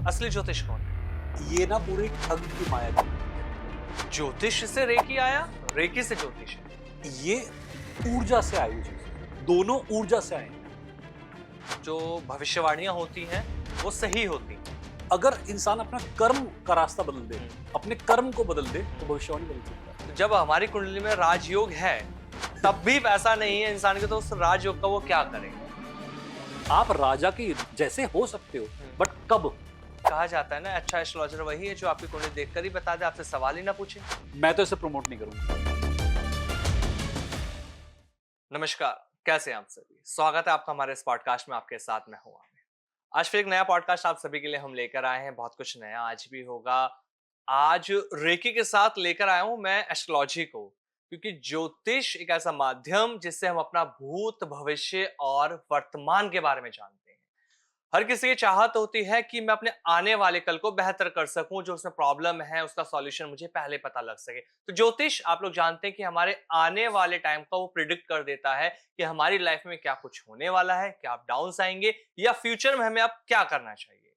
असली ज्योतिष कौन है? ये ना पूरी ठग की माया की। ज्योतिष से रेकी आया, रेकी से ज्योतिष है। ये ऊर्जा से आई हुई चीज, दोनों ऊर्जा से आए हैं। जो भविष्यवाणियां होती हैं वो सही होती हैं। अगर इंसान अपना कर्म का रास्ता बदल दे, अपने कर्म को बदल दे, तो भविष्यवाणी बदल सकता है। तो जब हमारी कुंडली में राजयोग है तब भी पैसा नहीं है इंसान के, तो उस राजयोग का वो क्या करे? आप राजा के जैसे हो सकते हो, बट कब? कहा जाता है ना, अच्छा एस्ट्रोलॉजर वही है जो आपकी कुंडली देखकर ही बता दे, आपसे सवाल ही ना पूछे। मैं तो इसे प्रमोट नहीं करूंगा। नमस्कार, कैसे हैं आप सभी? स्वागत है आपका हमारे इस पॉडकास्ट में। आपके साथ मैं हूं आमिर। आज फिर एक नया पॉडकास्ट आप सभी के लिए हम लेकर आए हैं। बहुत कुछ नया आज भी होगा। आज रेकी के साथ लेकर आया हूं मैं एस्ट्रोलॉजी को, क्योंकि ज्योतिष एक ऐसा माध्यम जिससे हम अपना भूत, भविष्य और वर्तमान के बारे में जानते हैं। हर किसी की चाहत होती है कि मैं अपने आने वाले कल को बेहतर कर सकूं, जो उसमें प्रॉब्लम है उसका सॉल्यूशन मुझे पहले पता लग सके। तो ज्योतिष आप लोग जानते हैं कि हमारे आने वाले टाइम का वो प्रिडिक्ट कर देता है कि हमारी लाइफ में क्या कुछ होने वाला है, क्या अप डाउन्स आएंगे या फ्यूचर में हमें अब क्या करना चाहिए।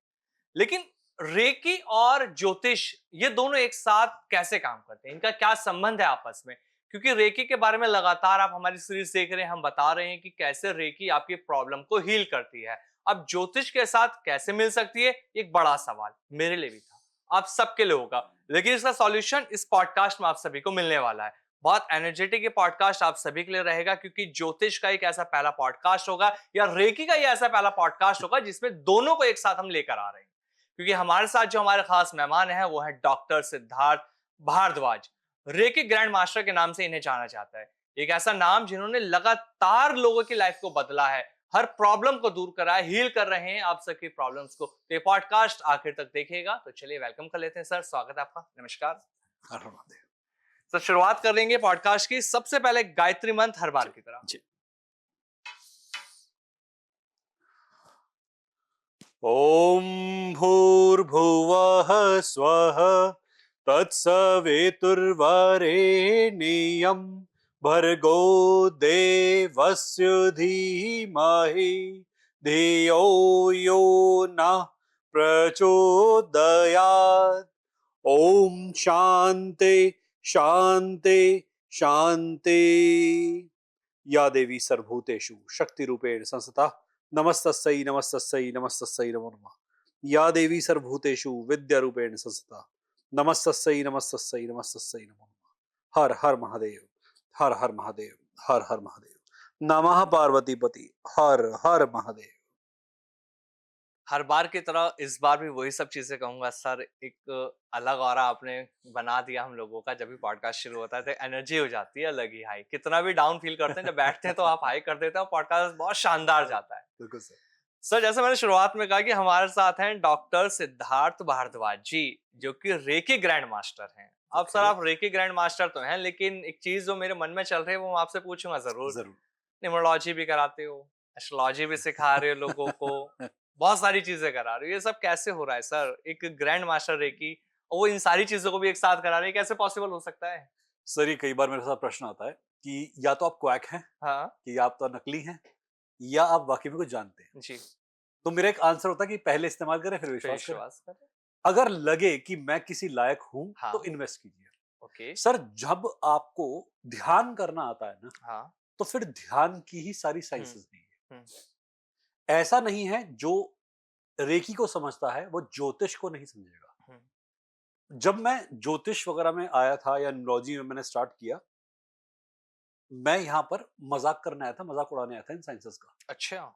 लेकिन रेकी और ज्योतिष ये दोनों एक साथ कैसे काम करते हैं, इनका क्या संबंध है आपस में? क्योंकि रेकी के बारे में लगातार आप हमारी सीरीज देख रहे हैं, हम बता रहे हैं कि कैसे रेकी आपकी प्रॉब्लम को हील करती है। अब ज्योतिष के साथ कैसे मिल सकती है, एक बड़ा सवाल मेरे लिए भी था, आप सबके लिए होगा। लेकिन इसका सॉल्यूशन इस पॉडकास्ट में आप सभी को मिलने वाला है। बहुत एनर्जेटिक ये पॉडकास्ट आप सभी के लिए रहेगा, क्योंकि ज्योतिष का एक ऐसा पहला पॉडकास्ट होगा या रेकी का ये ऐसा पहला पॉडकास्ट होगा जिसमें दोनों को एक साथ हम लेकर आ रहे हैं। क्योंकि हमारे साथ जो हमारे खास मेहमान हैं वो है doctor Siddharth Bhardwaj. Reiki grand master के नाम से इन्हें जाना जाता है। एक ऐसा नाम जिन्होंने लगातार लोगों की लाइफ को बदला है, हर प्रॉब्लम को दूर करा है, हील कर रहे हैं आप सबकी प्रॉब्लम्स को। तो ये पॉडकास्ट आखिर तक देखिएगा। तो चलिए वेलकम कर लेते हैं सर, स्वागत है आपका। नमस्कार सर। शुरुआत कर लेंगे पॉडकास्ट की सबसे पहले गायत्री मंत्र हर बार की तरह। जी। ओम भूर्भुवः स्वः तत्सवितुर्वरेण्यं भर्गो देवस्य धीमहि धियो यो नः प्रचोदयात्। ओम शांति शांति शांति। या देवी सर्वभूतेषु शक्ति रूपेण संस्थिता नमस्तस्यै नमस्तस्यै नमस्तस्यै नमो नमः। या देवी सर्वभूतेषु विद्या रूपेण संस्थिता नमस्तस्यै नमस्तस्यै नमस्तस्यै नमो नमः। हर हर महादेव, हर हर महादेव, हर हर महादेव। नमः पार्वतीपति, हर हर महादेव। हर बार की तरह इस बार भी वही सब चीजें कहूंगा सर। एक अलग ऑरा आपने बना दिया हम लोगों का। जब भी पॉडकास्ट शुरू होता है तो एनर्जी हो जाती है अलग ही हाई। कितना भी डाउन फील करते हैं, जब बैठते हैं तो आप हाई कर देते हैं, पॉडकास्ट बहुत शानदार जाता है। बिल्कुल सर। सर जैसे मैंने शुरुआत में कहा कि हमारे साथ हैं डॉक्टर सिद्धार्थ भारद्वाज जी, जो कि रेकी ग्रैंड मास्टर हैं। अब सर आप रेकी ग्रैंड मास्टर तो हैं, लेकिन एक चीज जो मेरे मन में चल रही है वो मैं आपसे पूछूंगा जरूर। जरूर। न्यूमरोलॉजी भी कराते हो, एस्ट्रोलॉजी भी सिखा रहे हो लोगों को, बहुत सारी चीजें करा रहे हो। ये सब कैसे हो रहा है सर? एक ग्रैंड मास्टर रेकी और वो इन सारी चीजों को भी एक साथ करा रहे हैं, कैसे पॉसिबल हो सकता है? सर ये कई बार मेरे साथ प्रश्न आता है कि या तो आप क्वैक हैं, हाँ कि आप तो नकली हैं, या आप वाकई में कुछ जानते हैं। जी। तो मेरा एक आंसर होता है कि पहले इस्तेमाल करें फिर विश्वास करें। विश्वास करें। अगर लगे कि मैं किसी लायक हूं हाँ। तो इन्वेस्ट कीजिए। ओके। सर जब आपको ध्यान करना आता है ना, हाँ। तो फिर ध्यान की ही सारी साइंसेस नहीं है। हम्म। ऐसा नहीं है जो रेकी को समझता है वो ज्योतिष को नहीं समझेगा। जब मैं ज्योतिष वगैरह में आया था या न्यूमरोलॉजी में मैंने स्टार्ट किया, मैं यहाँ पर मजाक करने आया था, मजाक उड़ाने आया था इन साइंसेस का। अच्छा।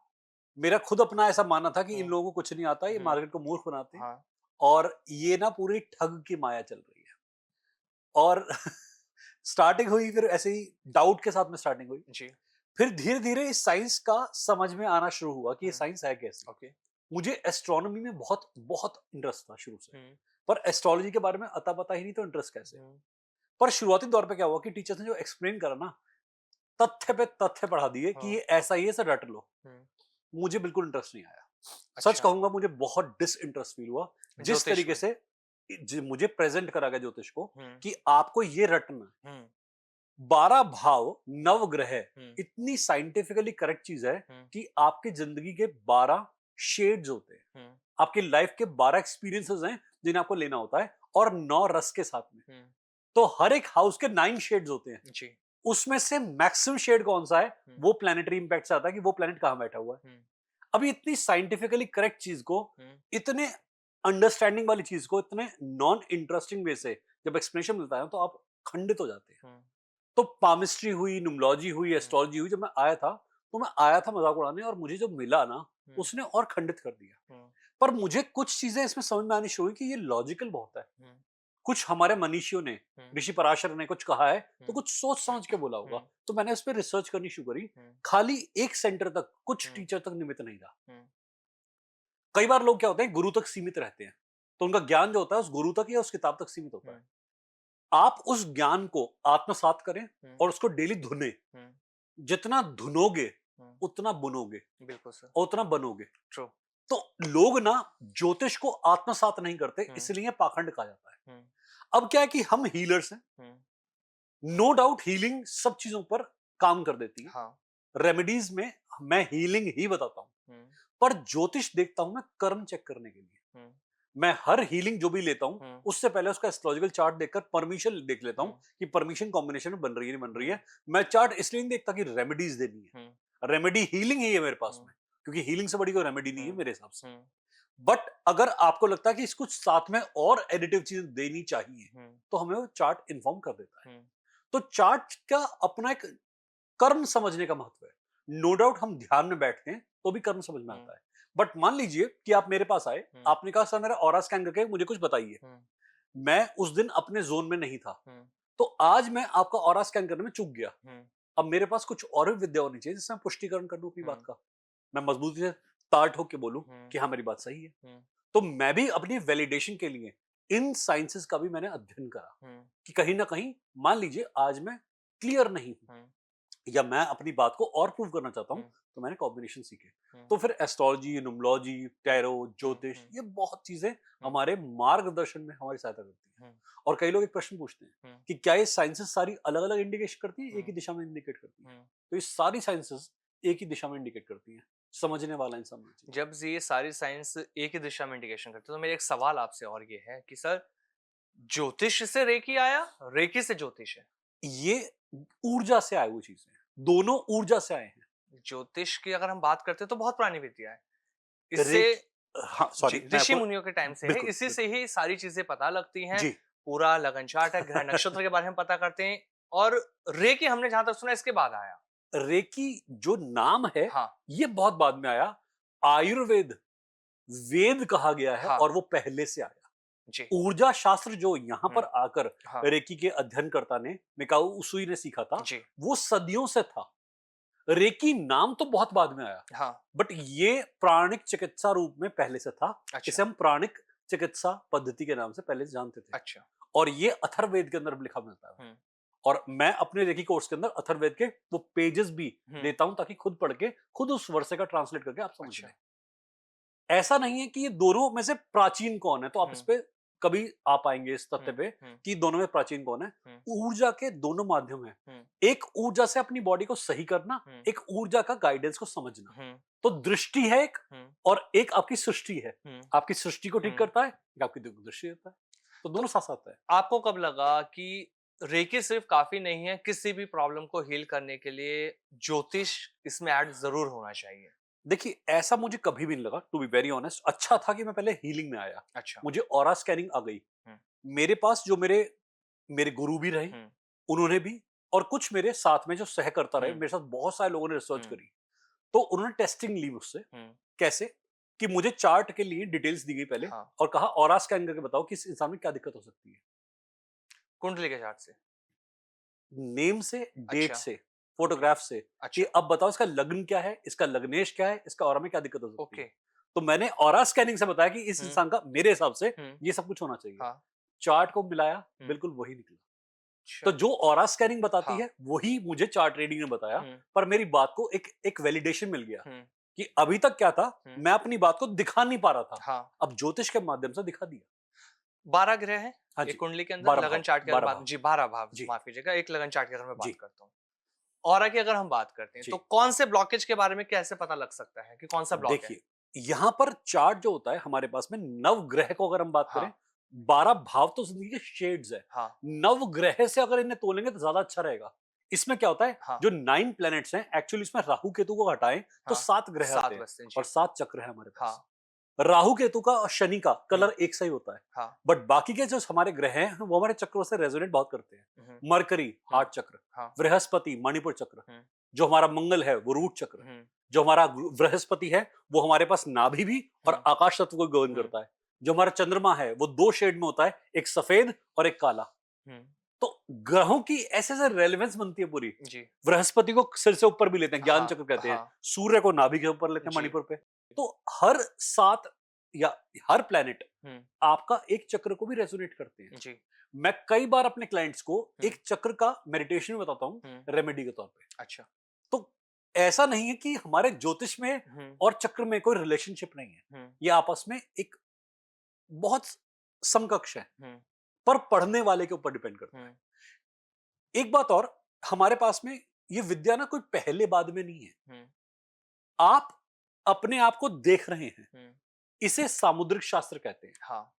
मेरा खुद अपना ऐसा मानना था कि इन हम्म। लोगों को कुछ नहीं आता, ये मार्केट को मूर्ख बनाते हैं, हाँ। और ये ना पूरी ठग की माया चल रही है। और स्टार्टिंग हुई फिर ऐसे ही डाउट के साथ में स्टार्टिंग हुई। जी। फिर धीरे धीरे इस साइंस का समझ में आना शुरू हुआ कि ये साइंस है कैसे। ओके। मुझे एस्ट्रोनॉमी में बहुत बहुत इंटरेस्ट था शुरू से, हम्म। पर एस्ट्रोलॉजी के बारे में अता पता ही नहीं, तो इंटरेस्ट कैसे। हम्म। पर शुरुआती दौर पे क्या हुआ कि टीचर्स ने जो एक्सप्लेन करा ना, तथ्य पे तथ्य पढ़ा दिए कि ये ऐसा ही है, सर रट लो। मुझे बिल्कुल इंटरेस्ट नहीं आया। सच अच्छा। कहूंगा मुझे बहुत डिसइंटरेस्ट फील हुआ जिस ज्योतिष तरीके में। से मुझे प्रेजेंट करा गया ज्योतिष को हम्म। कि आपको ये रटना है। 12 भाव, नवग्रह इतनी साइंटिफिकली करेक्ट चीज है कि आपकी जिंदगी के 12 शेड्स होते हैं। आपकी लाइफ के 12 एक्सपीरियंसेस हैं जिन्हें आपको लेना होता है, और 9 रस के साथ में। हम्म, तो हर एक हाउस के 9 शेड्स होते हैं, जी। उसमें से मैक्सिमम शेड कौन सा है, हम्म, वो प्लानिटरी इंपैक्ट से आता है कि वो प्लैनेट कहां बैठा हुआ है। हम्म, अभी इतनी साइंटिफिकली करेक्ट चीज को, हम्म, इतने अंडरस्टैंडिंग वाली चीज को इतने नॉन इंटरेस्टिंग वे से जब एक्सप्लेनेशन मिलता है तो आप खंडित हो जाते हैं। हम्म, तो पामिस्ट्री हुई, न्यूमोलॉजी हुई, हम्म, एस्ट्रोलॉजी हुई, जब मैं आया था तो मैं आया था मजाक उड़ाने, और मुझे जो मिला ना हम्म, उसने और खंडित कर दिया। हम्म, पर मुझे कुछ चीजें इसमें समझ में आनी शुरू हुई कि ये लॉजिकल बहुत है। हम्म, कुछ हमारे मनीषियों ने, हम्म, ऋषि पराशर ने कुछ कहा है तो हम्म, कुछ सोच समझ के बोला होगा, हम्म, तो मैंने उस पर रिसर्च करनी शुरू करी। हम्म, खाली एक सेंटर तक, कुछ हम्म, टीचर तक निमित्त नहीं रहा। हम्म, कई बार लोग क्या होते हैं, गुरु तक सीमित रहते हैं, तो उनका ज्ञान जो होता है उस गुरु तक या उस किताब तक सीमित होता है। हम्म, आप उस ज्ञान को आत्मसात करें हम्म, और उसको डेली धुने। हम्म, जितना धुनोगे हम्म, उतना बुनोगे, बिल्कुल सर। और उतना बनोगे। ट्रू। तो लोग ना ज्योतिष को आत्मसात नहीं करते, हम्म, इसलिए पाखंड कहा जाता है। हम्म, अब क्या है कि हम हीलर्स हैं, हम्म, नो डाउट हीलिंग सब चीजों पर काम कर देती है। हाँ। रेमेडीज में मैं हीलिंग ही बताता हूं, हम्म, पर ज्योतिष देखता हूं मैं कर्म चेक करने के लिए। हम्म, मैं हर हीलिंग जो भी लेता हूं हम्म, उससे पहले उसका एस्ट्रोलॉजिकल चार्ट देखकर परमिशन देख लेता हूं हम्म, कि परमिशन कॉम्बिनेशन में बन रही है नहीं बन रही हम्म, है। मैं चार्ट इसलिए नहीं देखता कि रेमेडीज देनी है, हम्म, रेमेडी हीलिंग ही है मेरे पास हम्म, में, क्योंकि हीलिंग से बड़ी कोई रेमेडी नहीं है हम्म, मेरे हिसाब से। हम्म, बट अगर आपको लगता है कि इसको साथ में और एडिटिव चीजें देनी चाहिए, हम्म, तो हमें वो चार्ट इन्फॉर्म कर देता है। हम्म, तो चार्ट का अपना एक कर्म समझने का महत्व है। नो डाउट हम ध्यान में बैठते हैं तो भी कर्म समझ में हम्म, आता है। बट मान लीजिए कि आप मेरे पास आए, हम्म, आपने कहा सर मेरा ऑरा स्कैन करके मुझे कुछ बताइए। हम्म, मैं उस दिन अपने जोन में नहीं था, हम्म, तो आज मैं आपका ऑरा स्कैन करने में चूक गया। हम्म, अब मेरे पास कुछ और भी विद्या होनी चाहिए जिससे मैं पुष्टिकरण कर दूं अपनी बात हम्म, का, मैं मजबूती से ताल ठोक के बोलूं हम्म, कि हाँ मेरी बात सही है। हम्म, तो मैं भी अपनी वैलिडेशन के लिए इन साइंसेस का भी मैंने अध्ययन करा हम्म, कि कहीं ना कहीं मान लीजिए आज मैं क्लियर नहीं हूं, हम्म, या मैं अपनी बात को और प्रूव करना चाहता हूं, हम्म, तो मैंने कॉम्बिनेशन सीखे। हम्म, तो फिर एस्ट्रोलॉजी, न्यूमरोलॉजी, टैरो, ज्योतिष, हम्म, ये बहुत चीजें हम्म, हमारे मार्गदर्शन में हमारी सहायता करती हैं। हम्म, और कई लोग एक प्रश्न पूछते हैं हम्म, कि क्या ये साइंसेस सारी अलग अलग इंडिकेट करती है, एक ही हम्म, दिशा में इंडिकेट करती है? हम्म। तो ये सारी साइंसेस एक ही दिशा में इंडिकेट करती हैं। समझने वाला इंसान होना चाहिए। जब ये सारी साइंस एक ही दिशा में इंडिकेशन करती है तो मेरा एक सवाल आपसे और ये है कि सर ज्योतिष से रेकी आया, रेकी से ज्योतिष है? ये ऊर्जा से आए हुई चीजें हैं, दोनों ऊर्जा से आए हैं। ज्योतिष की अगर हम बात करते हैं तो बहुत पुरानी विद्या है। इससे रेक हाँ जी, सॉरी, मैं ऋषि आपको मुनियों के टाइम से है, बिल्कुल इसी से बिल्कुल ही सारी चीजें पता लगती हैं। जी। पूरा लगन चार्ट है, ग्रह नक्षत्र के बारे में पता करते हैं। और रेकी हमने जहां तक सुना इसके बाद आया। रेकी जो नाम है हाँ, ये बहुत बाद में आया। आयुर्वेद वेद कहा गया है हाँ, और वो पहले से आया। जी, ऊर्जा शास्त्र जो यहाँ पर आकर हाँ, रेकी के अध्ययनकर्ता ने, मिकाओ उसुई ने सीखा था, जी, वो सदियों से था। रेकी नाम तो बहुत बाद में आया, हाँ, बट ये प्राणिक चिकित्सा रूप में पहले से था। अच्छा, इसे हम प्राणिक चिकित्सा पद्धति के नाम से पहले से जानते थे, अच्छा, और ये अथर्ववेद के अंदर लिखा मिलता है। हुँ, और मैं अपने रेकी कोर्स के अंदर अथर्ववेद के वो पेजेस भी हुँ, देता हूं ताकि खुद पढ़ के खुद उस वर्षे का ट्रांसलेट करके आप समझ अच्छा, लें। ऐसा नहीं है कि ये दोनों में से प्राचीन कौन है, तो आप इस हुँ, पे कभी आ पाएंगे इस तथ्य हुँ, पे हुँ, कि दोनों में प्राचीन कौन है। हुँ, ऊर्जा के दोनों माध्यम है। हुँ, एक ऊर्जा से अपनी बॉडी को सही करना, हुँ, एक ऊर्जा का गाइडेंस को समझना। हुँ, तो दृष्टि है एक, हुँ, और एक आपकी सृष्टि है। हुँ, आपकी सृष्टि को ठीक हुँ। करता है, एक आपकी दृष्टि देता है। तो तो दोनों साथ साथ है। आपको कब लगा कि रेकी सिर्फ काफ़ी नहीं है, किसी भी प्रॉब्लम को हील करने के लिए ज्योतिष इसमें ऐड ज़रूर होना चाहिए? देखिए ऐसा मुझे कभी भी नहीं लगा, टू बी वेरी ऑनेस्ट। अच्छा था कि मैं पहले हीलिंग में आया, अच्छा, मुझे ऑरा स्कैनिंग आ गई। हुँ, मेरे पास जो मेरे मेरे गुरु भी रहे, हुँ, उन्होंने भी, और कुछ मेरे साथ में जो सहकर्ता रहे, हुँ, मेरे साथ बहुत सारे लोगों ने रिसर्च हुँ, करी। तो उन्होंने टेस्टिंग ली मुझसे। हुँ, कैसे? कि मुझे चार्ट के लिए डिटेल्स दी गई पहले, हाँ, और कहा ऑरा स्कैन करके बताओ कि इस इंसान में क्या दिक्कत हो सकती है। कुंडली के चार्ट से? नेम से, डेट अच्छा, से, फोटोग्राफ से, कि अच्छा, अब बताओ इसका लग्न क्या है, इसका लग्नेश क्या है, इसका ऑरा में क्या दिक्कत हो सकती ओके, है। तो मैंने ऑरा स्कैनिंग से बताया कि इस हुँ, इंसान का मेरे हिसाब से हुँ, ये सब कुछ होना चाहिए। हाँ, चार्ट को मिलाया, हुँ, बिल्कुल वही निकला। अच्छा, तो जो ऑरा स्कैनिंग बताती हाँ, है वही मुझे चार्ट रीडिंग ने बताया। हुँ, पर मेरी बात को एक एक वैलिडेशन मिल गया हुँ, कि अभी तक क्या था, हुँ, मैं अपनी बात को दिखा नहीं पा रहा था, हाँ। अब ज्योतिष के माध्यम से दिखा दिया। 12 ग्रह हैं हाँ एक जी, कुंडली के अंदर, 12 लगन भाव, चार्ट की अगर 12 बात भाव। जी 12 भाव, जी, माफ कीजिएगा, एक लगन चार्ट की अगर मैं बात जी, करता हूँ। ऑरा की अगर हम बात करते हैं तो जी। कौन से ब्लॉकेज के बारे में कैसे पता लग सकता है कि कौन सा ब्लॉक है? देखिए, यहाँ पर चार्ट जो होता है हमारे पास में, नव ग्रह को अगर हम बात करें, हाँ 12 भाव तो जिंदगी के शेड्स है। हाँ नव ग्रह से अगर इन्हें तोलेंगे तो ज्यादा अच्छा रहेगा। इसमें क्या होता है, हाँ जो 9 प्लैनेट्स हैं, एक्चुअली इसमें राहु केतु को हटाएं तो हाँ 7 ग्रह आते 7 हैं बजते हैं और जी। 7 चक्र है हमारे हाँ पास। राहु केतु का और शनि का हम्म, कलर एक सा ही होता है, हाँ बट बाकी के जो हमारे ग्रह हैं वो हमारे चक्रों से रेजोनेट बहुत करते हैं। हम्म, मरकरी हार्ट चक्र, हाँ बृहस्पति मणिपुर चक्र, हम्म, जो हमारा मंगल है वो रूट चक्र, हम्म, जो हमारा बृहस्पति है वो हमारे पास नाभि भी और हम्म, आकाश तत्व को गवर्न हम्म, करता है। जो हमारा चंद्रमा है वो 2 शेड में होता है, एक सफेद और एक काला। हम्म, तो ग्रहों की ऐसे ऐसे रेलेवेंस बनती है पूरी। जी बृहस्पति को सिर से ऊपर भी लेते हैं, ज्ञान हाँ चक्र कहते हैं। हाँ सूर्य को नाभि के ऊपर लेते हैं, जी मणिपुर पे। तो हर 7 या हर प्लेनेट हम्म, आपका एक चक्र को भी रेजोनेट करते हैं। जी मैं कई बार अपने क्लाइंट्स को हम्म, एक चक्र का मेडिटेशन बताता हूँ, हम्म, रेमेडी के तौर पे। अच्छा तो ऐसा नहीं है कि हमारे ज्योतिष में हम्म, और चक्र में कोई रिलेशनशिप नहीं है, हम्म, ये आपस में एक बहुत समकक्ष है, हम्म, पर पढ़ने वाले के ऊपर डिपेंड करता हम्म, है। एक बात और, हमारे पास में ये विद्या ना कोई पहले बाद में नहीं है। हम्म, आप अपने आप को देख रहे हैं, हम्म, इसे सामुद्रिक शास्त्र कहते हैं। हाँ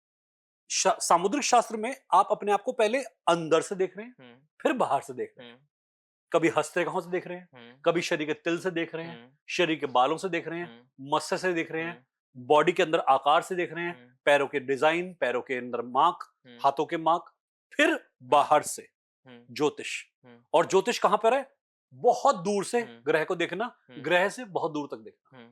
सामुद्रिक शास्त्र में आप अपने आप को पहले अंदर से देख रहे हैं, हम्म, फिर बाहर से देख रहे हैं। हम्म, कभी हस्तरेखाओं से देख रहे हैं, हम्म, कभी शरीर के तिल से देख रहे हैं, हम्म, शरीर के बालों से देख रहे हैं, हम्म, मत्स्य से देख रहे हैं, हम्म, बॉडी के अंदर आकार से देख रहे हैं, हम्म, पैरों के डिजाइन, पैरों के अंदर मार्क, हम्म, हाथों के मार्क, फिर बाहर से हम्म, ज्योतिष। हम्म, और ज्योतिष कहां पर है? बहुत दूर से हम्म, ग्रह को देखना, हम्म, ग्रह से बहुत दूर तक देखना। हम्म,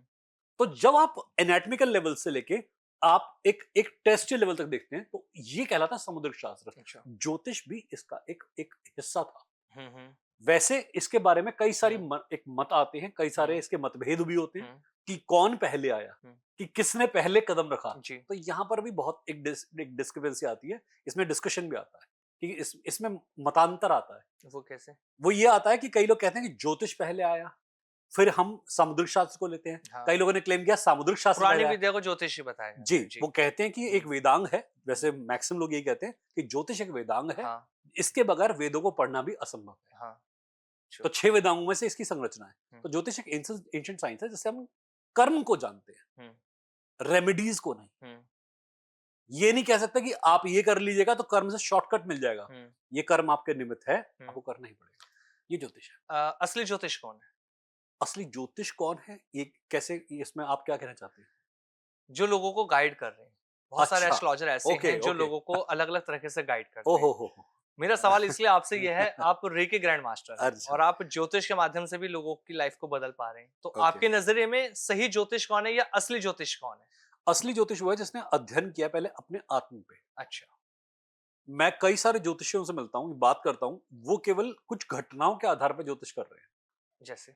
तो जब आप एनाटॉमिकल लेवल से लेके आप एक एक टेस्टियल लेवल तक देखते हैं, तो ये कहलाता है समुद्रिक शास्त्र। अच्छा ज्योतिष भी इसका एक एक हिस्सा था। हम्म, वैसे इसके बारे में कई सारी हम्म, एक मत आते हैं, कई सारे हम्म, इसके मतभेद भी होते हैं हम्म, कि कौन पहले आया, हम्म, कि किसने पहले कदम रखा। जी तो यहाँ पर भी बहुत एक डिस्क्रिपेंसी आती है, इसमें डिस्कशन भी आता है कि इसमें मतांतर आता है। वो कैसे वो ये आता है कि कई लोग कहते हैं कि ज्योतिष पहले आया, फिर हम सामुद्रिक शास्त्र को लेते हैं। हाँ कई लोगों ने क्लेम किया सामुद्रिक शास्त्र पुरानी पहले आया। विद्या को ज्योतिष ही बताया जी, जाता है जी वो कहते हैं कि एक हम्म, वेदांग है। वैसे मैक्सिमम लोग यही कहते हैं कि ज्योतिष एक वेदांग है, हाँ इसके बगैर वेदों को पढ़ना भी असंभव है। हाँ तो श्योर 6 वेदांगों में से इसकी संरचना है। हम्म, तो ज्योतिष एक एंशिएंट साइंस है जिससे हम कर्म को जानते हैं, हम्म, रेमेडीज को नहीं। हम्म, ये नहीं कह सकते कि आप ये कर लीजिएगा तो कर्म से शॉर्टकट मिल जाएगा। हम्म, ये कर्म आपके निमित्त है, हम्म। आपको करना ही पड़ेगा। ये ज्योतिष है। असली ज्योतिष कौन है असली ज्योतिष कौन है, ये कैसे, इसमें आप क्या कहना चाहते हैं? जो लोगों को गाइड कर रहे हैं बहुत सारे अच्छा, एस्ट्रोलॉजर ऐसे ओके, हैं जो ओके। लोगों को अलग अलग तरीके से गाइड करते ओहो हैं हो। मेरा सवाल इसलिए आपसे यह है आप रेकी ग्रैंड मास्टर हैं अच्छा, और आप ज्योतिष के माध्यम से भी लोगों की लाइफ को बदल पा रहे हैं तो ओके। आपके नजरिए में सही ज्योतिष कौन है या असली ज्योतिष कौन है असली ज्योतिष वो है जिसने अध्ययन किया पहले अपने आत्म पे। अच्छा मैं कई सारे ज्योतिषियों से मिलता हूँ, बात करता हूँ, वो केवल कुछ घटनाओं के आधार पर ज्योतिष कर रहे हैं। जैसे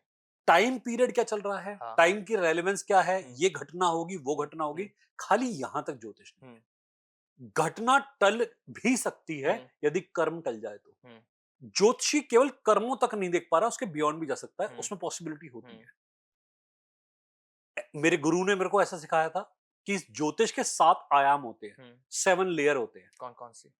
टाइम पीरियड क्या चल रहा है, हाँ टाइम की रेलेवेंस क्या है, हम्म, ये घटना होगी, वो घटना होगी, हम्म, खाली यहां तक ज्योतिष हम्म, नहीं। घटना टल भी सकती है हम्म, यदि कर्म टल जाए तो। हम्म, ज्योतिषी केवल कर्मों तक नहीं देख पा रहा, उसके बियॉन्ड भी जा सकता है, हम्म, उसमें पॉसिबिलिटी होती हम्म, है। मेरे गुरु ने मेरे को ऐसा सिखाया था कि इस ज्योतिष के 7 आयाम होते हैं, हम्म, 7 लेयर होते हैं। कौन कौन सी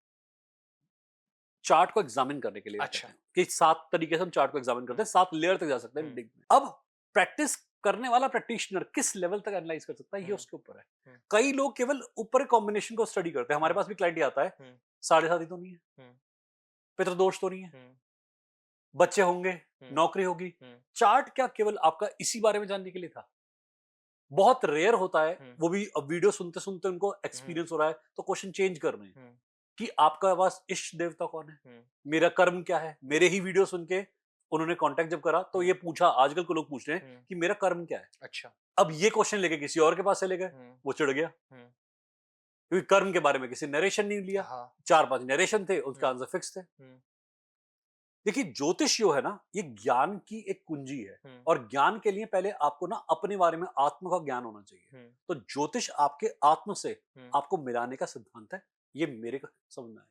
चार्ट को एग्जामिन करने के लिए कहते अच्छा हैं कि 7 तरीके से हम चार्ट को एग्जामिन करते हैं, 7 लेयर तक जा सकते हैं हम्म, रीडिंग में। अब प्रैक्टिस करने वाला प्रैक्टिशनर किस लेवल तक एनालाइज कर सकता है, ये हम्म, उसके ऊपर है। हम्म, कई लोग केवल ऊपर कॉम्बिनेशन को स्टडी करते हैं। हमारे हम्म, पास भी क्लाइंट आता है, हम्म, साढ़े साथी तो नहीं है, हम्म, पितृदोष तो नहीं है, हम्म, बच्चे होंगे, हम्म, नौकरी होगी। हम्म, चार्ट क्या केवल आपका इसी बारे में जानने के लिए था? बहुत रेयर होता है, हम्म, वो भी अब वीडियो सुनते सुनते उनको हम्म, एक्सपीरियंस हो रहा है तो क्वेश्चन चेंज कर रहे हैं हम्म, कि आपका पास इष्ट देवता कौन है, हम्म, मेरा कर्म क्या है। मेरे ही वीडियो सुन के उन्होंने कांटेक्ट जब करा तो हम्म, ये पूछा, आजकल को लोग पूछ रहे हैं हम्म, कि मेरा कर्म क्या है। अच्छा अब ये क्वेश्चन लेके किसी और के पास चले गए, हम्म, वो चिढ़ गया हम्म, क्योंकि कर्म के बारे में किसी नरेशन नहीं लिया। हाँ 4-5 नरेशन थे, उसका हम्म, आंसर फिक्स थे। हम्म, देखिए ज्योतिष जो है ना, ये ज्ञान की एक कुंजी है, हम्म, और ज्ञान के लिए पहले आपको ना अपने बारे में आत्म का ज्ञान होना चाहिए। हम्म, तो ज्योतिष आपके आत्म से हम्म। आपको मिलाने का सिद्धांत है, ये मेरे को समझ में आया।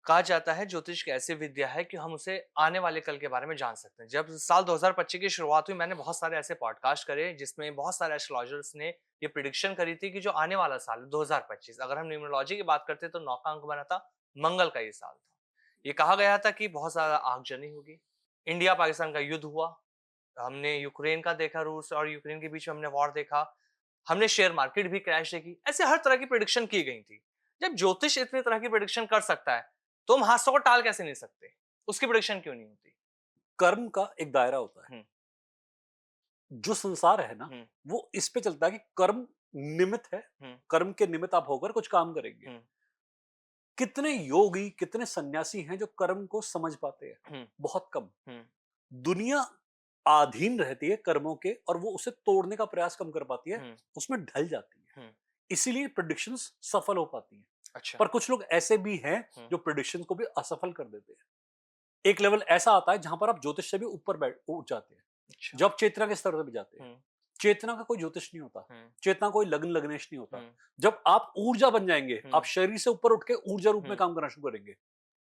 कहा जाता है ज्योतिष एक ऐसी विद्या है कि हम उसे आने वाले कल के बारे में जान सकते हैं जब साल 2025 की शुरुआत हुई मैंने बहुत सारे ऐसे पॉडकास्ट करे जिसमें बहुत सारे एस्ट्रोलॉजर्स ने ये प्रिडिक्शन करी थी कि जो आने वाला साल 2025 अगर हम न्यूमरोलॉजी की बात करते तो 9 का अंक बना था मंगल का ये साल था ये कहा गया था कि बहुत ज्यादा आगजनी होगी इंडिया पाकिस्तान का युद्ध हुआ हमने यूक्रेन का देखा रूस और यूक्रेन के बीच में हमने वॉर देखा हमने शेयर मार्केट भी क्रैश देखी, ऐसे हर तरह की प्रेडिक्शन की गई थी। जब ज्योतिष इतनी तरह की प्रेडिक्शन कर सकता है, तो हम हादसों को टाल कैसे नहीं सकते? उसकी प्रेडिक्शन क्यों नहीं होती? कर्म का एक दायरा होता है। हुँ, जो संसार है ना, हुँ, वो इस पे चलता है कि कर्म निमित्त है। हुँ, कर्म के निमित्त आप होकर कुछ काम करेंगे। हुँ, कितने योगी, कितने सन्यासी हैं जो कर्म को समझ पाते हैं? हुँ, बहुत कम। हुँ, दुनिया अधीन रहती है कर्मों के और वो उसे तोड़ने का प्रयास कम कर पाती है, हुँ, उसमें ढल जाती है। हुँ। इसीलिए प्रेडिक्शंस सफल हो पाती हैं। अच्छा। पर कुछ लोग ऐसे भी हैं हुँ, जो प्रेडिक्शंस को भी असफल कर देते हैं। एक लेवल ऐसा आता है जहां पर आप ज्योतिष से भी ऊपर बैठ उठ जाते हैं। अच्छा। जब चेतना के स्तर पर भी जाते हैं। हुँ, चेतना का कोई ज्योतिष नहीं होता। हुँ, चेतना कोई लग्न लग्नेश नहीं होता। हुँ, जब आप ऊर्जा बन जाएंगे, हुँ, आप शरीर से ऊपर उठ के ऊर्जा रूप में हुँ, काम करना शुरू करेंगे।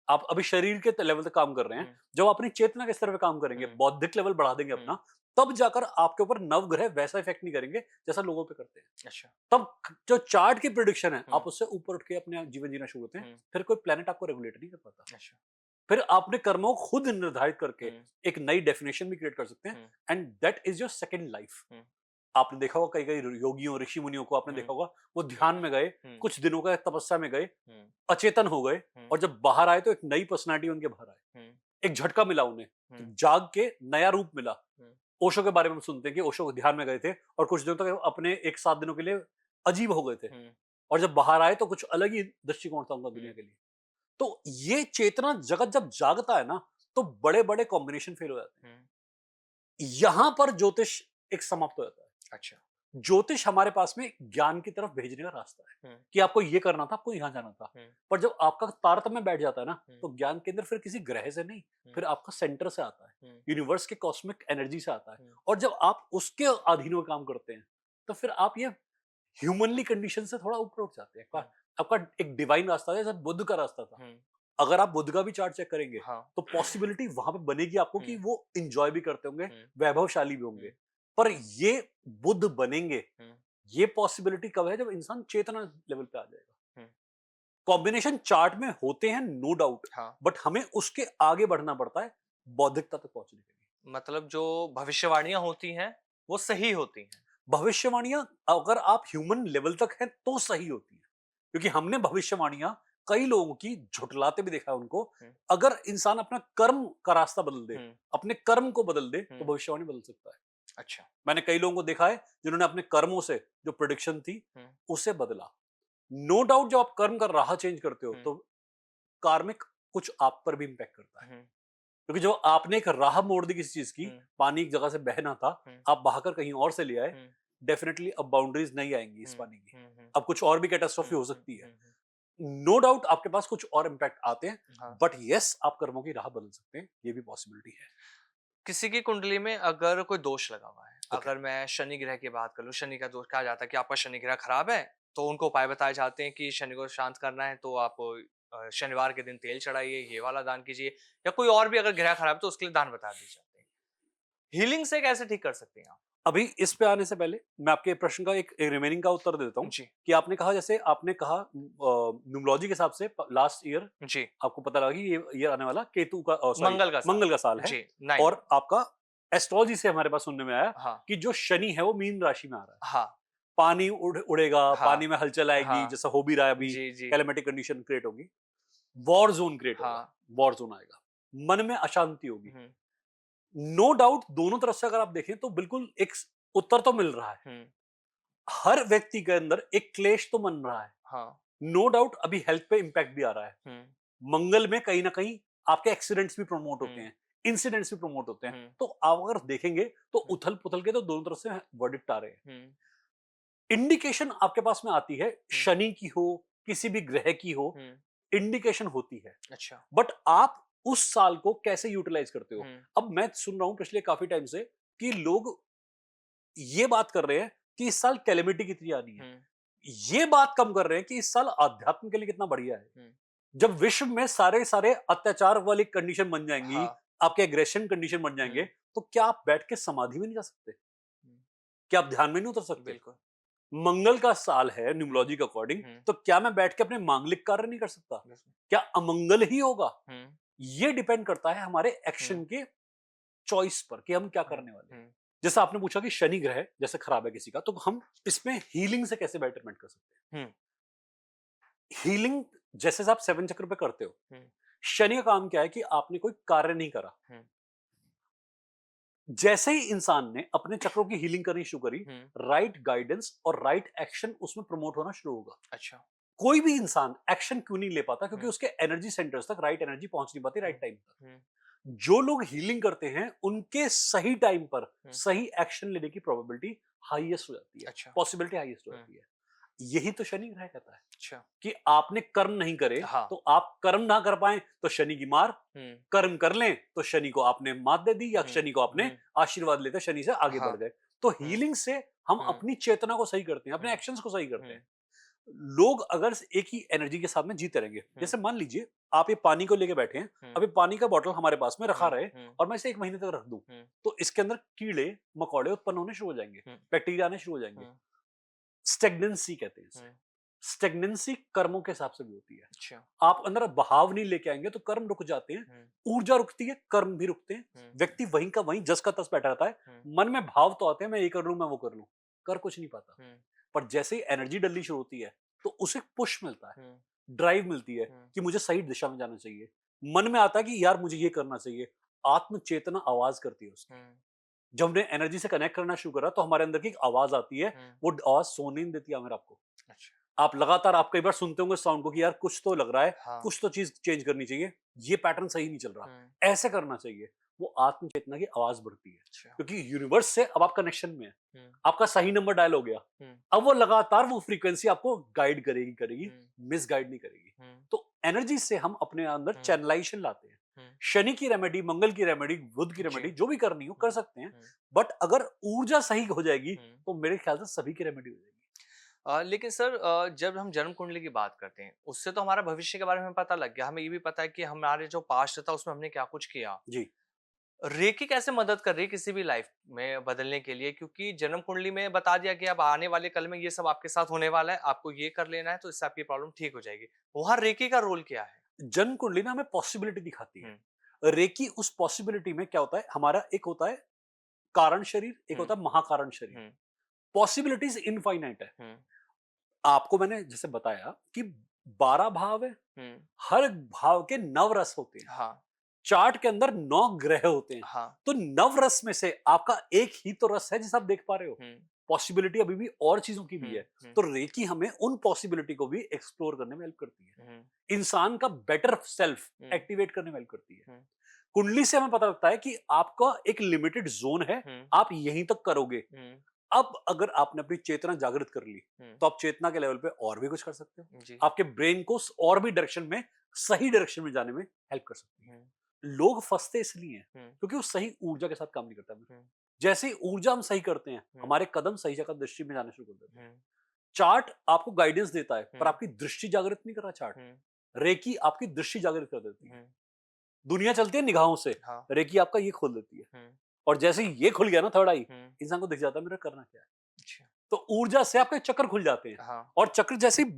आप अभी शरीर के लेवल तक काम कर रहे हैं। हुँ, जब अपनी चेतना के स्तर पे काम करेंगे, हुँ, बौद्धिक लेवल बढ़ा देंगे हुँ। अपना, तब जाकर आपके ऊपर नवग्रह वैसा इफेक्ट नहीं करेंगे जैसा लोगों पे करते हैं। अच्छा। तब जो चार्ट की प्रिडिक्शन है, हुँ, आप उससे ऊपर उठ के अपने जीवन जीना शुरू होते हैं। हुँ, फिर कोई प्लेनेट आपको रेगुलेट नहीं कर पाता। अच्छा। फिर आपने कर्मों को खुद निर्धारित करके हुँ, एक नई डेफिनेशन भी क्रिएट कर सकते हैं। Hmm, and that is your second life. हुँ, आपने देखा होगा कई कई योगियों ऋषि मुनियों को, आपने हुँ, देखा होगा वो ध्यान में गए, हुँ, कुछ दिनों का तपस्या में गए, हुँ, अचेतन हो गए, हुँ, और जब बाहर आए तो एक नई पर्सनालिटी उनके बाहर आए। हुँ, एक झटका मिला उन्हें, तो हुँ, जाग के नया रूप मिला। हुँ, ओशो के बारे में हम सुनते हैं कि ओशो ध्यान में गए थे और कुछ दिनों तक अपने एक 7 दिनों के लिए अजीब हो गए थे, हुँ, और जब बाहर आए तो कुछ अलग ही दृष्टिकोण था उनका दुनिया हुँ, के लिए। तो ये चेतना जगत जब जागता है ना, तो बड़े बड़े कॉम्बिनेशन फेल हो जाते हुँ। हैं। यहां पर ज्योतिष एक समाप्त हो जाता है। अच्छा। ज्योतिष हमारे पास में ज्ञान की तरफ भेजने का रास्ता है हुँ, कि आपको ये करना था, आपको यहाँ जाना था। हुँ, पर जब आपका तारतम्य बैठ जाता है ना, हुँ, तो ज्ञान केंद्र फिर किसी ग्रह से नहीं, हुँ, फिर आपका सेंटर से आता है, हुँ, यूनिवर्स के कॉस्मिक एनर्जी से आता है। हुँ, और जब आप उसके अधीन में काम करते हैं, तो फिर आप ये ह्यूमनली कंडीशन से थोड़ा ऊपर उठ जाते हैं। हुँ, आपका एक डिवाइन रास्ता है, जैसे बुद्ध का रास्ता था। हुँ, अगर आप बुद्ध का भी चार्ट चेक करेंगे, हाँ। तो पॉसिबिलिटी वहां पे बनेगी आपको कि हुँ, वो इंजॉय भी करते होंगे, हुँ, वैभवशाली भी होंगे। हुँ, पर ये बुद्ध बनेंगे, हुँ, ये पॉसिबिलिटी कब है? जब इंसान चेतना लेवल पे आ जाएगा। हुँ, कॉम्बिनेशन चार्ट में होते हैं, नो डाउट, हाँ। बट हमें उसके आगे बढ़ना पड़ता है बौद्धिकता तक पहुंचने के लिए। मतलब जो भविष्यवाणियाँ होती हैं, वो सही होती हैं। भविष्यवाणियां अगर आप ह्यूमन लेवल तक हैं तो सही होती है, क्योंकि हमने भविष्यवाणियां कई लोगों की झुठलाते भी देखा है उनको। हुँ, अगर इंसान अपना कर्म का रास्ता बदल दे, हुँ, अपने कर्म को बदल दे, तो हुँ, भविष्यवाणी बदल सकता है। अच्छा। मैंने कई लोगों को देखा है जिन्होंने अपने कर्मों से जो प्रिडिक्शन थी हुँ, उसे बदला। नो डाउट जब आप कर्म का राह चेंज करते हो, हुँ, तो कार्मिक कुछ आप पर भी इंपैक्ट करता है। हुँ, क्योंकि जो आपने एक राह मोड़ दी किसी चीज की, हुँ, पानी एक जगह से बहना था, हुँ, आप बहाकर कहीं और से ले आए, हुँ, डेफिनेटली अब बाउंड्रीज नहीं आएंगी इस हुँ, पानी की। हुँ, हुँ, अब कुछ और भी हुँ, कैटास्ट्रॉफी हो हुँ, सकती है। हुँ, हुँ, नो डाउट आपके पास कुछ और इम्पैक्ट आते हैं, हाँ। बट यस आप कर्मों की राह बदल सकते हैं, ये भी पॉसिबिलिटी है। किसी की कुंडली में अगर कोई दोष लगा हुआ है, ओके। अगर मैं शनि ग्रह की बात कर लूँ, शनि का दोष कहा जाता है कि आपका शनि ग्रह खराब है, तो उनको उपाय बताए जाते हैं कि शनि को शांत करना है तो आप शनिवार के दिन तेल चढ़ाइए, ये वाला दान कीजिए, या कोई और भी अगर ग्रह खराब है तो उसके लिए दान बता दिए जाते हैं। हीलिंग से कैसे ठीक कर सकते हैं आप? अभी इस पे आने से पहले मैं आपके प्रश्न का एक रिमेनिंग का उत्तर देता हूँ जी, कि आपने कहा, जैसे आपने कहा न्यूमरोलॉजी के हिसाब से लास्ट ईयर जी, आपको पता लगा कि ये ईयर आने वाला केतु का, सॉरी, मंगल का साल। मंगल का साल है। जी, 9। और आपका एस्ट्रोलॉजी से हमारे पास सुनने में आया हाँ, कि जो शनि है वो मीन राशि में आ रहा है। हाँ, पानी उड़ेगा, हाँ, पानी में हलचल आएगी, हाँ, जैसा हो भी रहा है अभी, जी, जी, कैलेमिटिक कंडीशन क्रिएट होगी, वॉर जोन क्रिएट होगा, हाँ, वॉर जोन आएगा, मन में अशांति होगी। हुँ, नो डाउट दोनों तरफ से अगर आप देखें तो बिल्कुल एक उत्तर तो मिल रहा है। हुँ, हर व्यक्ति के अंदर एक क्लेश तो बन रहा है। हाँ, नो डाउट अभी हेल्थ पे इंपैक्ट भी आ रहा है। हुँ, मंगल में कहीं ना कहीं आपके एक्सीडेंट्स भी प्रमोट होते हुँ, हैं, इंसिडेंट्स भी प्रमोट होते हैं। हुँ, तो आप अगर देखेंगे तो हुँ, उथल पुथल के तो दोनों तरफ से वर्डिक्ट आ रहे हैं। हुँ, इंडिकेशन आपके पास में आती है, हुँ, शनि की हो, किसी भी ग्रह की हो, हुँ, इंडिकेशन होती है। अच्छा, बट आप उस साल को कैसे यूटिलाइज करते हो? हुँ, अब मैं सुन रहा हूं पिछले काफी टाइम से कि लोग ये बात कर रहे हैं कि इस साल कैलेमिटी कितनी आनी है। हुँ, ये बात कम कर रहे हैं कि इस साल अध्यात्म के लिए कितना बढ़िया है। हुँ, जब विश्व में सारे सारे अत्याचार वाली कंडीशन बन जाएंगी, हाँ, आपके एग्रेशन कंडीशन बन जाएंगे, हुँ, तो क्या आप बैठ के समाधि में नहीं जा सकते? हुँ, क्या आप ध्यान में नहीं उतर सकते? बिल्कुल, मंगल का साल है हुँ, न्यूमरोलॉजी के अकॉर्डिंग, हुँ, तो क्या मैं बैठ के अपने मांगलिक कार्य नहीं कर सकता? बिल्कुल, क्या अमंगल ही होगा? हुँ, ये डिपेंड करता है हमारे हुँ, एक्शन के चॉइस पर कि हम क्या हुँ, करने वाले हैं। हुँ, जैसा आपने पूछा कि शनि ग्रह जैसे खराब है किसी का, तो हम इसमें हीलिंग से कैसे बेटरमेंट कर सकते हैं? हीलिंग जैसे आप 7 चक्र पे करते हो, हम्म, शनि का काम क्या है कि आपने कोई कार्य नहीं करा, हम्म, जैसे ही इंसान ने अपने चक्रों की हीलिंग करनी शुरू करी, हम्म, राइट गाइडेंस और राइट एक्शन उसमें प्रमोट होना शुरू होगा। अच्छा। कोई भी इंसान एक्शन क्यों नहीं ले पाता? क्योंकि हम्म, उसके एनर्जी सेंटर्स तक राइट एनर्जी पहुंच नहीं पाती हम्म, राइट टाइम तक। हम्म, जो लोग हीलिंग करते हैं उनके सही टाइम पर हम्म, सही एक्शन लेने की प्रोबेबिलिटी हाईएस्ट हो जाती है, अच्छा। पॉसिबिलिटी हाईएस्ट हो हम्म, जाती है। यही तो शनि ग्रह कहता है अच्छा। कि आपने कर्म नहीं करे, हाँ। तो आप कर्म ना कर पाए तो शनि की मार, हम्म, कर्म कर लें तो शनि को आपने मात दे दी या हम्म, शनि को आपने हम्म, आशीर्वाद लेते शनि से आगे हाँ। बढ़ गए। तो हम्म, हीलिंग से हम हम्म, अपनी चेतना को सही करते हैं, अपने हम्म, एक्शंस को सही करते हम्म, हैं। लोग अगर एक ही एनर्जी के साथ में जीते रहेंगे, हम्म, जैसे मान लीजिए आप ये पानी को लेके बैठे हैं, हम्म, अभी पानी का बॉटल हमारे पास में रखा हम्म, रहे हम्म, और मैं इसे 1 महीने तक रख दूं, हम्म, तो इसके अंदर कीड़े मकोड़े उत्पन्न होने शुरू हो जाएंगे, हम्म, बैक्टीरिया आने शुरू हो जाएंगे। हम्म, स्टेगनेंसी कहते हैं इसे। हम्म, स्टेगनेंसी कर्मों के हिसाब से भी होती है। अच्छा। आप अंदर बहाव नहीं लेके आएंगे तो कर्म रुक जाते हैं, हम्म, ऊर्जा रुकती है, कर्म भी रुकते हैं। हम्म, व्यक्ति वहीं का वहीं जस का तस बैठा रहता है। हम्म, मन में भाव तो आते हैं, मैं ये कर लूं, मैं वो कर लूं, कर कुछ नहीं पाता। हम्म, पर जैसे ही एनर्जी डलनी शुरू होती है तो उसे पुश मिलता है, हम्म, ड्राइव मिलती है हम्म, कि मुझे सही दिशा में जाना चाहिए। मन में आता है कि यार मुझे ये करना चाहिए। आत्म चेतना आवाज करती है उसकी। हम्म, जब हमने एनर्जी से कनेक्ट करना शुरू करा तो हमारे अंदर की एक आवाज आती है। हम्म, वो आवाज सोने नहीं देती हमें आपको। अच्छा। आप लगातार आप कई बार सुनते होंगे साउंड को कि यार कुछ तो लग रहा है, हाँ। कुछ तो चीज चेंज करनी चाहिए, ये पैटर्न सही नहीं चल रहा, हम्म, ऐसे करना चाहिए। वो आत्म चेतना की आवाज बढ़ती है, अच्छा। क्योंकि यूनिवर्स से अब आप कनेक्शन में है। हम्म, आपका सही नंबर डायल हो गया। हम्म, अब वो लगातार वो फ्रीक्वेंसी आपको गाइड करेगी करेगी, हम्म, मिस गाइड नहीं करेगी। हम्म, तो एनर्जी से हम अपने अंदर हम्म, चैनलाइजेशन लाते हैं। हम्म, शनि की रेमेडी, मंगल की रेमेडी, बुध की जी। रेमेडी जो भी करनी हो कर हम्म, सकते हैं। हम्म, बट अगर ऊर्जा सही हो जाएगी हम्म। तो मेरे ख्याल से सभी की रेमेडी हो जाएगी। लेकिन सर जब हम जन्म कुंडली की बात करते हैं उससे तो हमारा भविष्य के बारे में पता लग गया, हमें ये भी पता है कि हमारे जो पास्ट था उसमें हमने क्या कुछ किया। जी। रेकी कैसे मदद कर रही है किसी भी लाइफ में बदलने के लिए, क्योंकि जन्म कुंडली में बता दिया कि अब आने वाले कल में ये सब आपके साथ होने वाला है, आपको ये कर लेना है तो इससे आपकी प्रॉब्लम ठीक हो जाएगी। वहां रेकी का रोल क्या है? जन्म कुंडली ना हमें पॉसिबिलिटी दिखाती हम्म, है। रेकी उस पॉसिबिलिटी में क्या होता है, हमारा एक होता है कारण शरीर, एक हम्म, होता है महाकारण शरीर। हम्म, पॉसिबिलिटीज इनफाइनाइट है। हम्म, आपको मैंने जैसे बताया कि 12 भाव है, हम्म, हर भाव के 9 रस होते हैं। हाँ, चार्ट के अंदर 9 ग्रह होते हैं। हाँ, तो 9 रस में से आपका एक ही तो रस है जिसे आप देख पा रहे हो। हम्म, पॉसिबिलिटी अभी भी और चीजों की भी हम्म, है। हम्म, तो रेकी हमें उन पॉसिबिलिटी को भी एक्सप्लोर करने में हेल्प करती है, हम्म, इंसान का बेटर सेल्फ हम्म, एक्टिवेट करने में हेल्प करती है। हम्म, कुंडली से हमें पता लगता है कि आपका एक लिमिटेड जोन है, हम्म, आप यहीं तक करोगे। हम्म, अब अगर आपने अपनी चेतना जागृत कर ली हम्म, तो आप चेतना के लेवल पे और भी कुछ कर सकते हो। जी। आपके ब्रेन को और भी डायरेक्शन में, सही डायरेक्शन में जाने में हेल्प कर सकती है। हम्म, लोग फंसते इसलिए हैं हम्म, क्योंकि वो सही ऊर्जा के साथ काम नहीं करता। हम्म, जैसे ही ऊर्जा हम सही करते हैं, हम्म, हमारे कदम सही जगह दृष्टि में जाने शुरू कर देते हैं। हम्म, चार्ट आपको गाइडेंस देता है पर हम्म, आपकी दृष्टि जागृत नहीं कर रहा। चार्ट, हम्म, रेकी आपकी दृष्टि जागृत कर देती है। हम्म, दुनिया चलती है निगाहों से, हाँ, रेकी आपका ये खोल देती है। हम्म, और जैसे ही ये खुल गया ना थर्ड आई, हम्म, इंसान को दिख जाता है मेरा करना क्या है। अच्छा, तो ऊर्जा से आपके चक्र खुल जाते हैं। हाँ, और चक्र जैसे ही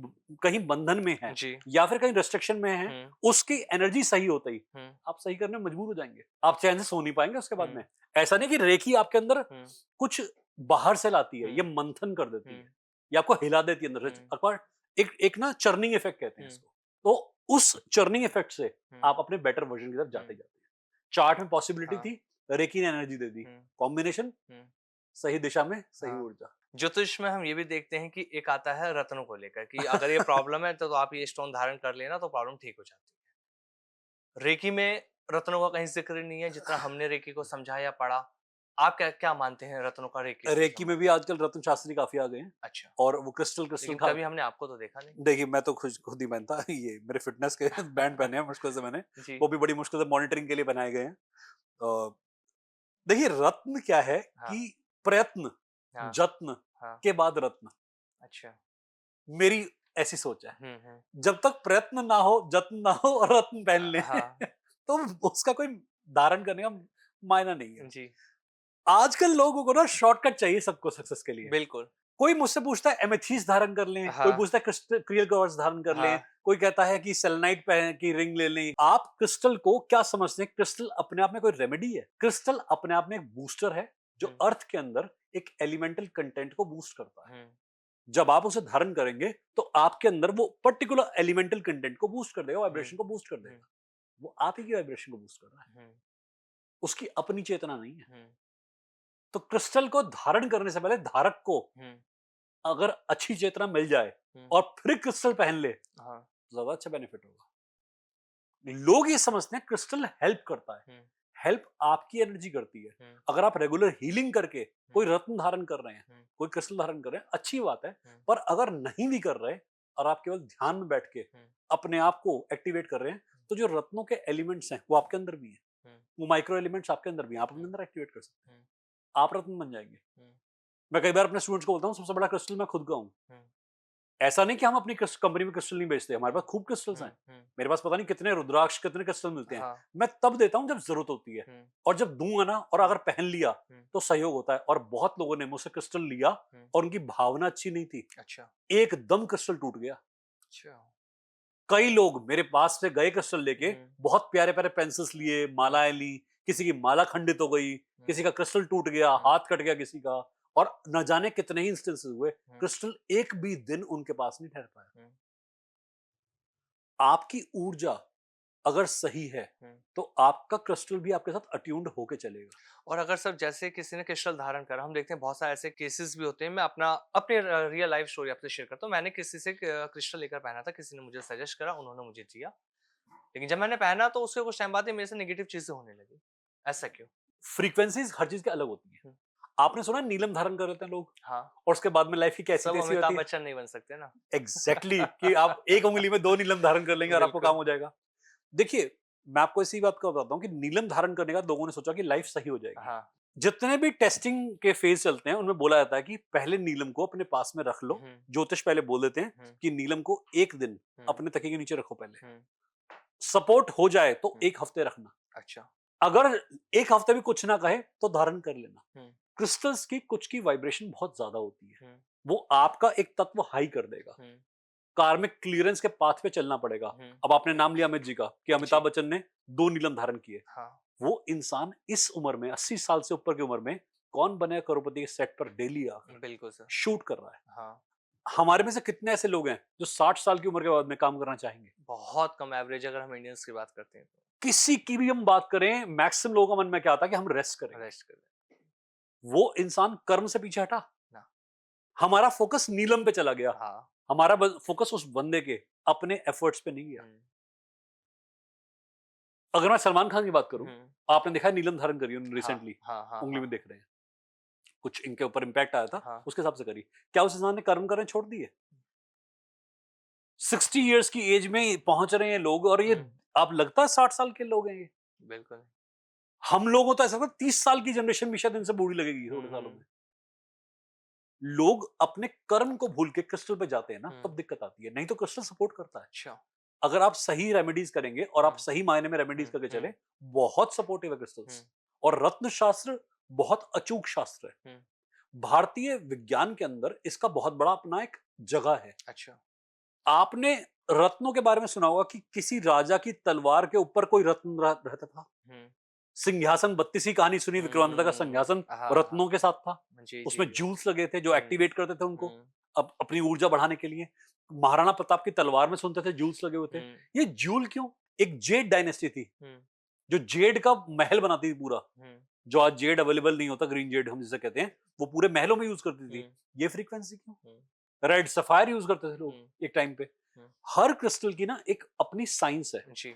कहीं बंधन में है जी, या फिर कहीं रेस्ट्रिक्शन में है, हम्म, उसकी एनर्जी सही होते ही हम्म, आप सही करने में मजबूर हो जाएंगे। आप चैन से सो नहीं पाएंगे उसके बाद हम्म, में। ऐसा नहीं कि रेकी आपके अंदर हम्म, कुछ बाहर से लाती है, ये हम्म, मंथन कर देती है, हम्म, ये आपको हिला देती है अंदर से। हम्म, अकबर एक एक ना चर्निंग इफेक्ट कहते हैं हम्म, इसको। तो उस चर्निंग इफेक्ट से हम्म, आप अपने बेटर वर्जन की तरफ जाते हम्म, जाते हैं। चार्ट में पॉसिबिलिटी हाँ, थी, रेकी ने एनर्जी दे दी, हम्म, कॉम्बिनेशन हम्म, सही दिशा में सही हाँ। ऊर्जा। ज्योतिष में हम ये भी देखते हैं कि एक आता है रत्नों को लेकर कि अगर ये प्रॉब्लम है तो आप ये स्टोन धारण कर लेना तो प्रॉब्लम ठीक हो जाती है। रेकी में रत्नों का कहीं जिक्र नहीं है जितना हमने रेकी को समझा या पढ़ा। आप क्या क्या मानते हैं रत्नों का रेकी से रेकी में संबंध? भी आजकल रत्न शास्त्री काफी आ गए हैं। अच्छा, और वो क्रिस्टल क्रिस्टल लेकिन खा, कभी हमने आपको तो देखा नहीं। देखिए मैं तो खुद खुद ही पहनता ये मेरे फिटनेस के बैंड पहने हैं मुश्किल से मैंने, जी, वो भी बड़ी मुश्किल से मॉनिटरिंग के लिए बनाए गए हैं। अ, देखिए रत्न क्या है हाँ, कि प्रयत्न, हाँ, जत्न हाँ, के बाद रत्न, अच्छा, मेरी ऐसी सोच है। हम्म, जब तक प्रयत्न ना हो, जत्न ना हो और रत्न पहन ले हाँ, तो उसका कोई धारण करने का मायना नहीं है। जी, आजकल लोगों को ना शॉर्टकट चाहिए सबको सक्सेस के लिए। बिल्कुल, कोई मुझसे पूछता है एमेथीस्ट धारण कर लें, कोई हाँ, पूछता है क्रिस्टल क्वार्ट्ज धारण कर लें, हाँ, कोई कहता है कि सेलेनाइट की रिंग ले लें। आप क्रिस्टल को क्या समझते हैं? क्रिस्टल अपने आप में कोई रेमेडी है? क्रिस्टल अपने आप में एक बूस्टर है जो अर्थ के अंदर एक एलिमेंटल कंटेंट को बूस्ट करता है। हम्म, जब आप उसे धारण करेंगे तो आपके अंदर वो पर्टिकुलर एलिमेंटल कंटेंट को बूस्ट कर देगा, वाइब्रेशन को बूस्ट कर हम्म, देगा। वो आप ही की वाइब्रेशन को बूस्ट कर रहा है, हम्म, उसकी अपनी चेतना नहीं है। हम्म, तो क्रिस्टल को धारण करने से पहले धारक को हम्म, अगर अच्छी चेतना मिल जाए हम्म, और फिर क्रिस्टल पहन ले तो हाँ, ज्यादा अच्छा बेनिफिट होगा। लोग ये समझते हैं क्रिस्टल हेल्प करता है। हम्म, हेल्प आपकी एनर्जी करती है। हम्म, अगर आप रेगुलर हीलिंग करके कोई रत्न धारण कर रहे हैं, हम्म, कोई क्रिस्टल धारण कर रहे हैं, अच्छी बात है। हम्म, पर अगर नहीं भी कर रहे और आप केवल ध्यान में बैठ के हम्म, अपने आप को एक्टिवेट कर रहे हैं, तो जो रत्नों के एलिमेंट्स हैं वो आपके अंदर भी हैं। हम्म, वो माइक्रो एलिमेंट्स आपके अंदर भी हैं, आप अपने हम्म, अंदर एक्टिवेट कर सकते हैं। हम्म, आप रत्न बन जाएंगे। हम्म, मैं कई बार अपने स्टूडेंट्स को बोलता हूँ सबसे बड़ा क्रिस्टल मैं खुद का हूँ। हम्म, ऐसा नहीं कि हम अपनी कंपनी में क्रिस्टल नहीं बेचते, हमारे पास खूब क्रिस्टल्स हैं। हम्म, मेरे पास पता नहीं कितने रुद्राक्ष, कितने क्रिस्टल मिलते हैं। हाँ, मैं तब देता हूँ जब जरूरत होती है, हम्म, और जब दूंगा ना और अगर पहन लिया हम्म, तो सहयोग होता है। और बहुत लोगों ने मुझसे क्रिस्टल लिया हम्म, और उनकी भावना अच्छी नहीं थी, अच्छा, एकदम क्रिस्टल टूट गया। अच्छा, कई लोग मेरे पास से गए क्रिस्टल लेके, हम्म, बहुत प्यारे प्यारे पेंसिल्स लिए, हम्म, मालाएं ली, किसी की माला खंडित हो गई, हम्म, किसी का क्रिस्टल टूट गया, हम्म, हाथ कट गया किसी का, और न जाने कितने ही इंस्टेंसेस हुए। हम्म, क्रिस्टल एक भी दिन उनके पास नहीं ठहर पाया। हम्म, आपकी ऊर्जा अगर सही है हम्म। तो आपका क्रिस्टल भी आपके साथ अट्यून्ड होके चलेगा। और अगर सब जैसे किसी ने क्रिस्टल धारण करा, हम देखते हैं बहुत सारे ऐसे केसेस भी होते हैं। मैं अपनी रियल लाइफ स्टोरी आपसे शेयर करता हूँ। मैंने किसी से क्रिस्टल लेकर पहना था, किसी ने मुझे सजेस्ट करा, उन्होंने मुझे दिया। लेकिन जब मैंने पहना तो उसके कुछ टाइम बाद ही मेरे से नेगेटिव चीजें होने लगी। ऐसा क्यों? फ्रीक्वेंसीज हर चीज की अलग होती है। हम्म, आपने सुना है नीलम धारण कर लेते हैं लोग हाँ, और उसके बाद में लाइफ की कैसी सब तैसी अमिताभ होती है। बच्चन नहीं बन सकते ना। एग्जैक्टली कि आप एक उंगली में दो नीलम धारण कर लेंगे और आपको बिल्कुल। काम हो जाएगा। देखिए, मैं आपको इसी बात का बताता हूँ कि नीलम धारण करने का लोगों ने सोचा कि लाइफ सही हो जाएगी। हाँ। जितने भी टेस्टिंग के फेज चलते हैं उनमें बोला जाता है कि पहले नीलम को अपने पास में रख लो। हम्म, ज्योतिष पहले बोल देते हैं हम्म, कि नीलम को एक दिन हम्म, अपने तकिए के नीचे रखो पहले। हम्म, सपोर्ट हो जाए तो हम्म, एक हफ्ते रखना। अच्छा। अगर एक हफ्ते भी कुछ ना कहे तो धारण कर लेना। हम्म, क्रिस्टल्स की कुछ की वाइब्रेशन बहुत ज्यादा होती है, हम्म, वो आपका एक तत्व हाई कर देगा। हम्म, कार्मिक क्लियरेंस के पाथ पे चलना पड़ेगा। हम्म, अब आपने नाम लिया अमित जी का कि जी, अमिताभ बच्चन ने 2 नीलम धारण किए। हाँ, वो इंसान इस उम्र में 80 साल से ऊपर की उम्र में कौन बने करोड़पति के सेट पर डेली आकर बिल्कुल सर। शूट कर रहा है। हाँ, हमारे में से कितने ऐसे लोग हैं जो 60 साल की उम्र के बाद में काम करना चाहेंगे? बहुत कम एवरेज अगर हम इंडियंस की बात करते हैं किसी की भी हम बात करें, मैक्सिमम लोगों का मन में क्या आता है कि हम रेस्ट तो करेंगे। रेस्ट कर ले वो इंसान कर्म से पीछे हटा। ना। हमारा फोकस नीलम पे चला गया। हाँ। हमारा फोकस उस बंदे के अपने एफर्ट्स पे नहीं गया। हम्म, अगर मैं सलमान खान की बात करूं, हम्म, आपने देखा है नीलम धारण करी उन्होंने हाँ, रिसेंटली, हाँ, हाँ, उंगली हाँ, में देख रहे हैं, कुछ इनके ऊपर इम्पैक्ट आया था, हाँ, उसके हिसाब से करी। क्या उस इंसान ने कर्म करने छोड़ दिए? 60 इयर्स की एज में पहुंच रहे हैं लोग, और ये हम्म, आप लगता है 60 साल के लोग हैं ये। बिल्कुल। हम लोगों तो ऐसा लगता है 30 साल की जनरेशन भी शायद इनसे बूढ़ी लगेगी थोड़े सालों में। लोग अपने कर्म को भूल के क्रिस्टल पे जाते हैं ना, हम्म, तब दिक्कत आती है। नहीं तो क्रिस्टल सपोर्ट करता है। अच्छा। अगर आप सही रेमेडीज करेंगे और आप हम्म, सही मायने में रेमेडीज हम्म, करके चले, हम्म, बहुत सपोर्टिव है क्रिस्टल्स। हम्म, और रत्न शास्त्र बहुत अचूक शास्त्र है। हम्म, भारतीय विज्ञान के अंदर इसका बहुत बड़ा अपना एक जगह है। अच्छा। आपने रत्नों के बारे में सुना होगा कि किसी राजा की तलवार के ऊपर कोई रत्न रहता था। हम्म, सिंहासन 32 का सुनी, विक्रमादित्य का सिंहासन हाँ, हाँ, रत्नों के साथ था। जी, जी, उसमें जी। जूल्स लगे थे जो हम्म, एक्टिवेट करते थे उनको हम्म, अब अपनी ऊर्जा बढ़ाने के लिए। महाराणा प्रताप की तलवार में सुनते थे जूल्स लगे हुए थे। हम्म, ये जूल क्यों? एक जेड डायनेस्टी थी हम्म, जो जेड का महल बनाती थी पूरा। हम्म, जो आज जेड अवेलेबल नहीं होता, ग्रीन जेड हम जिसे कहते हैं, वो पूरे महलों में यूज करती थी। हम्म, ये फ्रीक्वेंसी क्यों? हम्म, रेड सफायर यूज करते थे लोग हम्म, एक टाइम पे। हम्म, हर क्रिस्टल की ना एक अपनी साइंस है। जी।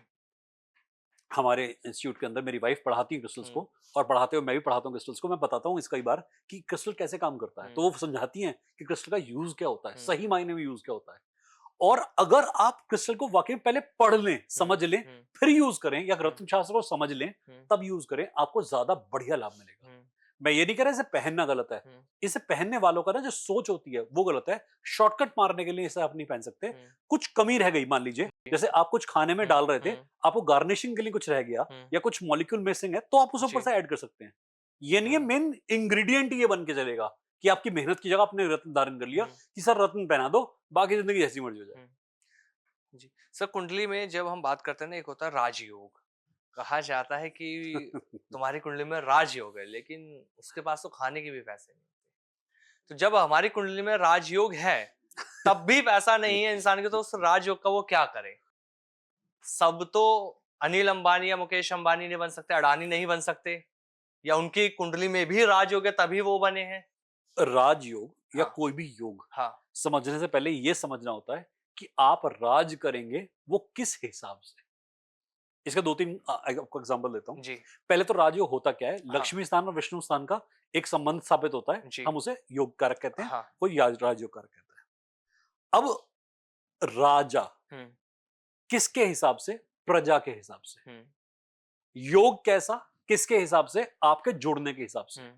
हमारे इंस्टीट्यूट के अंदर मेरी वाइफ पढ़ाती है क्रिस्टल्स हम्म, को, और पढ़ाते हुए मैं भी पढ़ाता हूँ क्रिस्टल्स को। मैं बताता हूँ इस कई बार कि क्रिस्टल कैसे काम करता है, तो हम्म, वो समझाती हैं कि क्रिस्टल का यूज क्या होता है, हम्म, सही मायने में यूज क्या होता है। और अगर आप क्रिस्टल को वाकई में पहले पढ़ लें, हम्म, समझ लें, हम्म, फिर यूज करें, या हम्म, रत्न शास्त्र को समझ लें, हम्म, तब यूज करें, आपको ज्यादा बढ़िया लाभ मिलेगा। हम्म, मैं ये नहीं कह रहा इसे पहनना गलत है। हम्म, इसे पहनने वालों का ना जो सोच होती है वो गलत है। शॉर्टकट मारने के लिए इसे आप नहीं पहन सकते। हम्म, कुछ कमी रह गई, मान लीजिए जी, जैसे आप कुछ खाने में हम्म, डाल रहे थे, आपको गार्निशिंग के लिए कुछ रह गया, हम्म, या कुछ मॉलिक्यूल मिसिंग है, तो आप उस ऊपर जी, से ऐड कर सकते हैं। ये नहीं है हम्म, मेन इंग्रेडिएंट ये बन के चलेगा कि आपकी मेहनत की जगह आपने रत्न धारण कर लिया हम्म, कि सर रत्न पहना दो, बाकी जिंदगी जैसी मर्जी हो जाए। हम्म, जी। सर, कुंडली में जब हम बात करते हैं ना, एक होता है राजयोग। कहा जाता है कि तुम्हारी कुंडली में राजयोग है, लेकिन उसके पास तो खाने के भी पैसे नहीं होते। तो जब हमारी कुंडली में राजयोग है, तब भी पैसा नहीं है इंसान के, तो उस राजयोग का वो क्या करे? सब तो अनिल अंबानी या मुकेश अंबानी नहीं बन सकते, अडानी नहीं बन सकते, या उनकी कुंडली में भी राजयोग है तभी वो बने हैं। राजयोग या हाँ, कोई भी योग हाँ, समझने से पहले ये समझना होता है कि आप राज करेंगे वो किस हिसाब से। इसका दो तीन आपको एग्जांपल देता हूं। जी, पहले तो राजयोग होता क्या है, हाँ, लक्ष्मी स्थान और विष्णु स्थान का एक संबंध स्थापित होता है, जी, हम उसे योग कारक कहते हैं, हाँ, कोई राजयोग कारक कहता है। अब राजा हुँ, किसके हिसाब से? प्रजा के हिसाब से। हुँ, योग कैसा? किसके हिसाब से? आपके जुड़ने के हिसाब से। हुँ,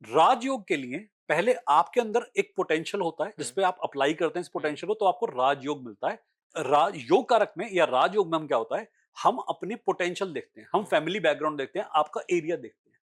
राजयोग के लिए पहले आपके अंदर एक पोटेंशियल होता है हुँ, जिसपे आप अप्लाई करते हैं इस हुँ, पोटेंशियल को, तो आपको राजयोग मिलता है। राज योग कारक में या राजयोग में हम क्या होता है, हम अपनी पोटेंशियल देखते हैं, हम हुँ, फैमिली बैकग्राउंड देखते हैं, आपका एरिया देखते हैं।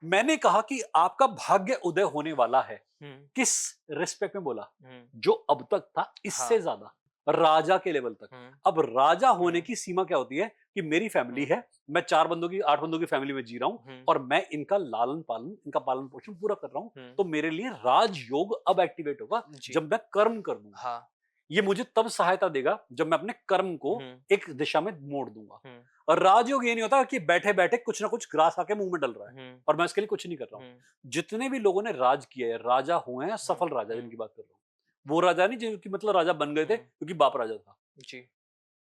मैंने कहा कि आपका भाग्य उदय होने वाला है। हुँ, किस रिस्पेक्ट में बोला? हुँ, जो अब तक था इससे हाँ, ज्यादा, राजा के लेवल तक। हुँ, अब राजा होने हुँ, की सीमा क्या होती है कि मेरी फैमिली हुँ, है, मैं 4 बंदों की 8 बंदों की फैमिली में जी रहा हूं हुँ, और मैं इनका लालन पालन, इनका पालन पोषण पूरा कर रहा हूं, हुँ, तो मेरे लिए राजयोग अब एक्टिवेट होगा जी, जब मैं कर्म कर दूंगा। हाँ, ये मुझे तब सहायता देगा जब मैं अपने कर्म को हुँ, एक दिशा में मोड़ दूंगा। हुँ, और राजयोग ये नहीं होता कि बैठे बैठे कुछ ना कुछ ग्रास आके मुंह में डल रहा है हुँ, और मैं इसके लिए कुछ नहीं कर रहा हूं। हुँ, जितने भी लोगों ने राज किया है, राजा हुए हैं, हुँ, सफल राजा हुँ, जिनकी बात कर रहा हूं, वो राजा नहीं जिनकी मतलब राजा बन गए थे हुँ, क्योंकि बाप राजा था। जी,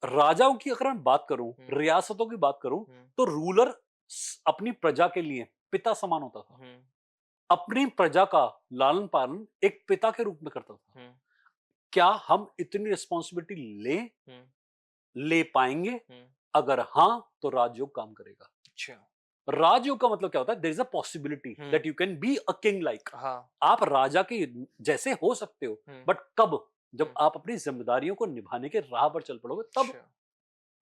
राजाओं की अगर मैं बात करूं, हुँ, रियासतों की बात करूं, हुँ, तो रूलर अपनी प्रजा के लिए पिता समान होता था। हुँ, अपनी प्रजा का लालन पालन एक पिता के रूप में करता था। हुँ, क्या हम इतनी रिस्पॉन्सिबिलिटी हुँ, ले पाएंगे? हुँ, अगर हाँ, तो राजयोग काम करेगा। अच्छा, राजयोग का मतलब क्या होता है? There is a possibility hmm, that you can be a king like. हाँ, आप राजा के जैसे हो सकते हो, हुँ, बट कब? जब हुँ, आप अपनी जिम्मेदारियों को निभाने के राह पर चल पड़ोगे तब। अच्छा,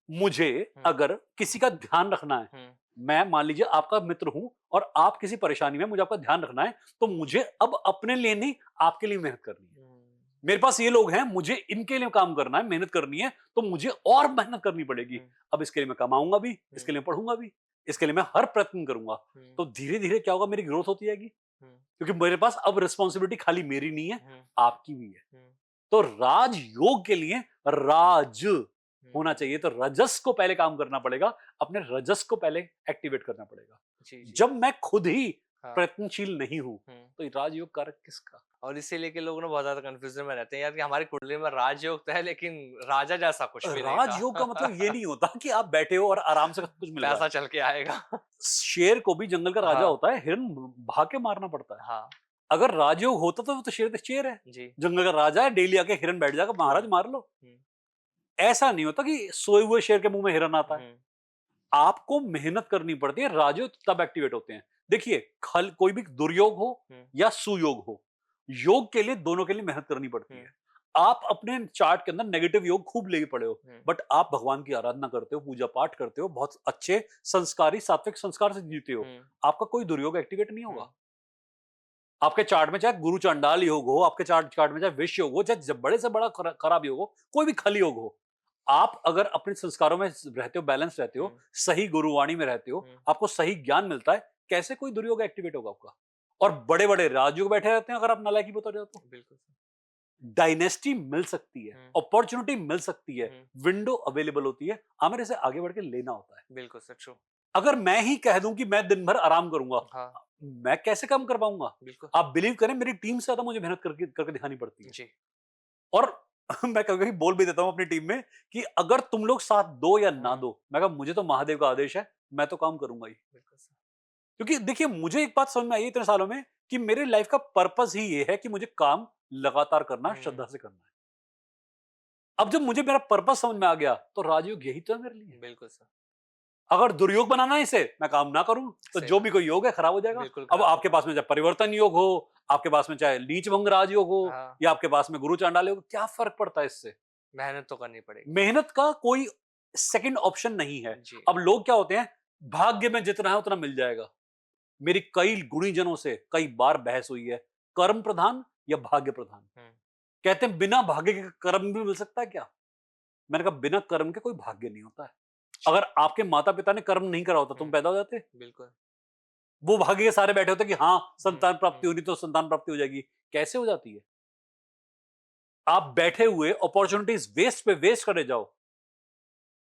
मुझे हुँ, अगर किसी का ध्यान रखना है, हुँ, मैं मान लीजिए आपका मित्र हूं और आप किसी परेशानी में, मुझे आपका ध्यान रखना है, तो मुझे अब अपने लिए नहीं, आपके लिए मेहनत करनी है। हुँ, मेरे पास ये लोग हैं, मुझे इनके लिए काम करना है, मेहनत करनी है, तो मुझे और मेहनत करनी पड़ेगी। हुँ, अब इसके लिए मैं कमाऊंगा भी, हुँ, इसके लिए पढ़ूंगा भी, इसके लिए मैं हर प्रयत्न करूंगा। हुँ, तो धीरे धीरे क्या होगा, मेरी ग्रोथ होती जाएगी, हुँ, क्योंकि मेरे पास अब रिस्पॉन्सिबिलिटी खाली मेरी नहीं है, हुँ, आपकी भी है। हुँ, तो राजयोग के लिए राज हुँ, होना चाहिए, तो रजस को पहले काम करना पड़ेगा, अपने रजस को पहले एक्टिवेट करना पड़ेगा। जी, जी, जब मैं खुद ही हाँ, प्रयत्नशील नहीं हूं, हुँ। तो ये राजयोग कारक किसका? और इसी लेके लोग ना बहुत ज़्यादा कन्फ्यूज़न में रहते हैं यार, कि हमारी कुंडली में राजयोग तो है, लेकिन राजा जैसा कुछ भी नहीं था। राजयोग का मतलब ये नहीं होता कि आप बैठे हो और आराम से सब कुछ मिल रहा है। पैसा चल के आएगा। शेर को भी जंगल का राजा हाँ, होता है, हिरन भाग के मारना पड़ता है। हाँ, अगर राजयोग होता तो वो तो शेर है, जी, जंगल का राजा है, डेली आके हिरन बैठ जाएगा, हुँ, महाराज मार लो। हुँ, ऐसा नहीं होता कि सोए हुए शेर के मुंह में हिरन आता है। हुँ, आपको मेहनत करनी पड़ती है, राजयोग तब एक्टिवेट होते हैं। देखिए, खल कोई भी दुर्योग हो हुँ, या सुयोग हो, योग के लिए दोनों के लिए मेहनत करनी पड़ती हुँ, है। आप अपने चार्ट के अंदर नेगेटिव योग खूब लेके पड़े हो, हुँ, बट आप भगवान की आराधना करते हो, पूजा पाठ करते हो, बहुत अच्छे संस्कारी सात्विक संस्कार से जीते हो, हुँ, आपका कोई दुर्योग एक्टिवेट नहीं हुँ, होगा। आपके चार्ट में चाहे गुरु चांडाल योग हो, आपके चार्ट चार्ट में चाहे विष योग हो, चाहे बड़े से बड़ा खराब योग हो, कोई भी खली योग हो, आप अगर अपने संस्कारों में रहते हो, बैलेंस रहते हो, हुँ, सही गुरुवाणी में रहते हो, हुँ, आपको सही ज्ञान मिलता है, कैसे कोई दुर्योग एक्टिवेट होगा आपका? और बड़े बड़े राजयोग बैठे रहते हैं, अगर आप नालायकी बता जाओ तो। बिल्कुल सर। डायनेस्टी मिल सकती है, हुँ, अपॉर्चुनिटी मिल सकती है, हुँ, विंडो अवेलेबल होती है, हमें इसे आगे बढ़ के लेना होता है। बिल्कुल सर, ट्रू। अगर मैं ही कह दूं कि मैं दिन भर आराम करूंगा, हाँ, मैं कैसे काम कर पाऊंगा? बिल्कुल। आप बिलीव करें, मेरी टीम से ज्यादा मुझे मेहनत करके करके दिखानी पड़ती है। जी, और मैं कभी कभी बोल भी देता हूं अपनी टीम में कि अगर तुम लोग साथ दो या ना हुँ, दो, मैं कहा मुझे तो महादेव का आदेश है, मैं तो काम करूंगा ही। बिल्कुल सर। क्योंकि देखिए, मुझे एक बात समझ में आई है इतने सालों में कि मेरे लाइफ का पर्पस ही ये है कि मुझे काम लगातार करना है, हुँ, श्रद्धा से करना है। अब जब मुझे मेरा पर्पस समझ में आ गया, तो राजयोग यही तो है मेरे लिए। बिल्कुल सर, अगर दुर्योग बनाना है इसे, मैं काम ना करूं, तो सही जो बात। भी कोई योग है खराब हो जाएगा। बिल्कुल अब खराब आपके होगा। पास में चाहे परिवर्तन योग हो, आपके पास में चाहे नीच भंग राजयोग हो, हाँ, या आपके पास में गुरु चांडाल योग, क्या फर्क पड़ता है इससे? मेहनत तो करनी पड़ेगी। मेहनत का कोई सेकंड ऑप्शन नहीं है। जी, अब लोग क्या होते हैं, भाग्य में जितना है उतना मिल जाएगा। मेरी कई गुणीजनों से कई बार बहस हुई है, कर्म प्रधान या भाग्य प्रधान। हुँ, कहते हैं बिना भाग्य के कर्म भी मिल सकता है क्या? मैंने कहा बिना कर्म के कोई भाग्य नहीं होता है। अगर आपके माता पिता ने कर्म नहीं करा होता तुम पैदा हो जाते? बिल्कुल। वो भाग्य के सारे बैठे होते कि हाँ संतान हम्म, प्राप्ति होनी तो संतान प्राप्ति हो जाएगी। कैसे हो जाती है? आप बैठे हुए अपॉर्चुनिटीज वेस्ट पे वेस्ट करे जाओ।